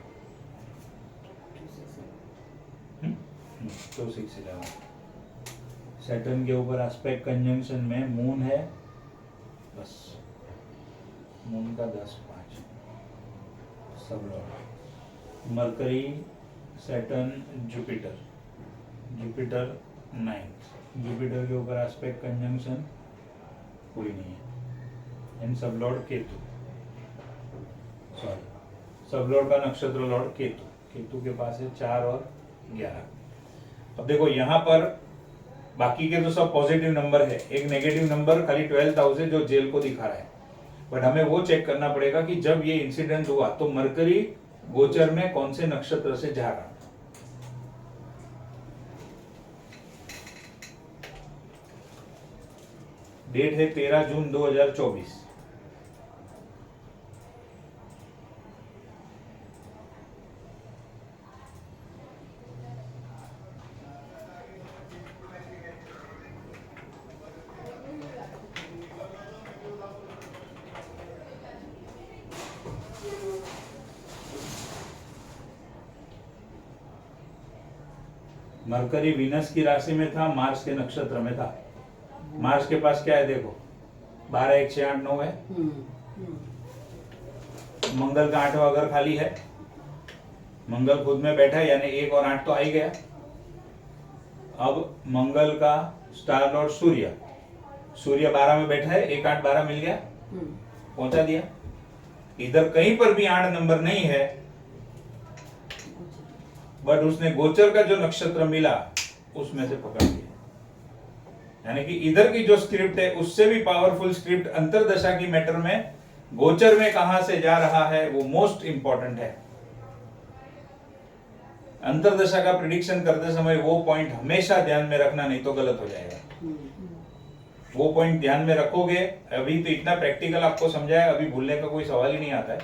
2 6 11, सैटर्न के ऊपर एस्पेक्ट कंजंक्शन में मून है, बस मून का 10 5 सब लोग। Mercury Saturn Jupiter, Jupiter 9, Jupiter के ऊपर एस्पेक्ट कंजंक्शन कोई नहीं है। इन sub lord Ketu, sorry sub lord का नक्षत्र लॉर्ड केतु, केतु के पास है 4 और 11। अब देखो यहाँ पर बाकी के तो सब पॉजिटिव नंबर है, एक नेगेटिव नंबर खाली 12th हाउस है जो जेल को दिखा रहा है, बट हमें वो चेक करना पड़ेगा कि जब ये इंसिडेंट हुआ तो मरकरी गोचर में कौन से नक्षत्र से जा रहा। डेट है 13 जून 2024। मरकरी वीनस की राशि में था, मार्स के नक्षत्र में था। मार्स के पास क्या है देखो, 12 1 6 8 9 है। मंगल का 8वां घर खाली है, मंगल खुद में बैठा है, यानी 1 और 8 तो आ ही गया। अब मंगल का स्टार लॉर्ड सूर्य, सूर्य 12 में बैठा है, 1 8 12 मिल गया, पहुंचा दिया। इधर कहीं पर भी 8 नंबर नहीं है, बट उसने गोचर का जो नक्षत्र मिला उसमें से पकड़ लिया। यानी कि इधर की जो स्क्रिप्ट है उससे भी पावरफुल स्क्रिप्ट अंतरदशा की मैटर में गोचर में कहां से जा रहा है वो मोस्ट इंपॉर्टेंट है। अंतरदशा का प्रिडिक्शन करते समय वो पॉइंट हमेशा ध्यान में रखना, नहीं तो गलत हो जाएगा। वो पॉइंट ध्यान में रखोगे। अभी तो इतना प्रैक्टिकल आपको समझाया, अभी भूलने का कोई सवाल ही नहीं आता है,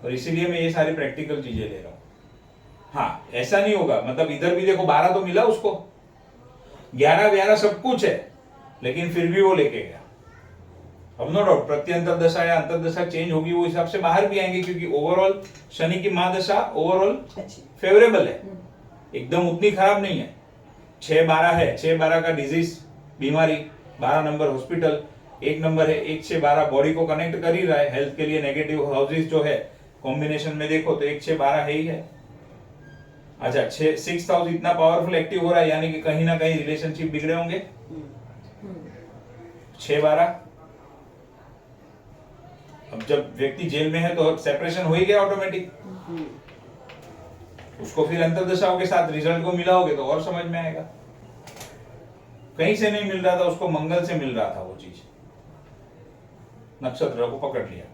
और इसीलिए मैं ये सारी प्रैक्टिकल चीजें ले रहा हूं। हाँ, ऐसा नहीं होगा, मतलब इधर भी देखो 12 तो मिला उसको, 11 11 सब कुछ है, लेकिन फिर भी वो लेके गया। अब नो डाउट प्रत्यंतर दशा या अंतरदशा चेंज होगी, वो हिसाब से बाहर भी आएंगे, क्योंकि ओवरऑल शनि की महादशा ओवरऑल फेवरेबल है, एकदम उतनी खराब नहीं है। 6 12 है, 6 12 का डिजीज बीमारी, 12 नंबर हॉस्पिटल, 1 नंबर है, 1 6 12 बॉडी को कनेक्ट कर ही रहा है। हेल्थ के लिए नेगेटिव हाउसेस जो है कॉम्बिनेशन में देखो तो 1 6 12 है ही है। अच्छा, 6 हाउस इतना पावरफुल एक्टिव हो रहा है, यानी कि कहीं ना कहीं रिलेशनशिप बिगड़े होंगे। 6 12, अब जब व्यक्ति जेल में है तो सेपरेशन हो ही गया ऑटोमेटिक। उसको फिर अंतरदशाओं के साथ रिजल्ट को मिलाओगे तो और समझ में आएगा। कहीं से नहीं मिल रहा था उसको, मंगल से मिल रहा था वो चीज, नक्षत्र को पकड़ लिया।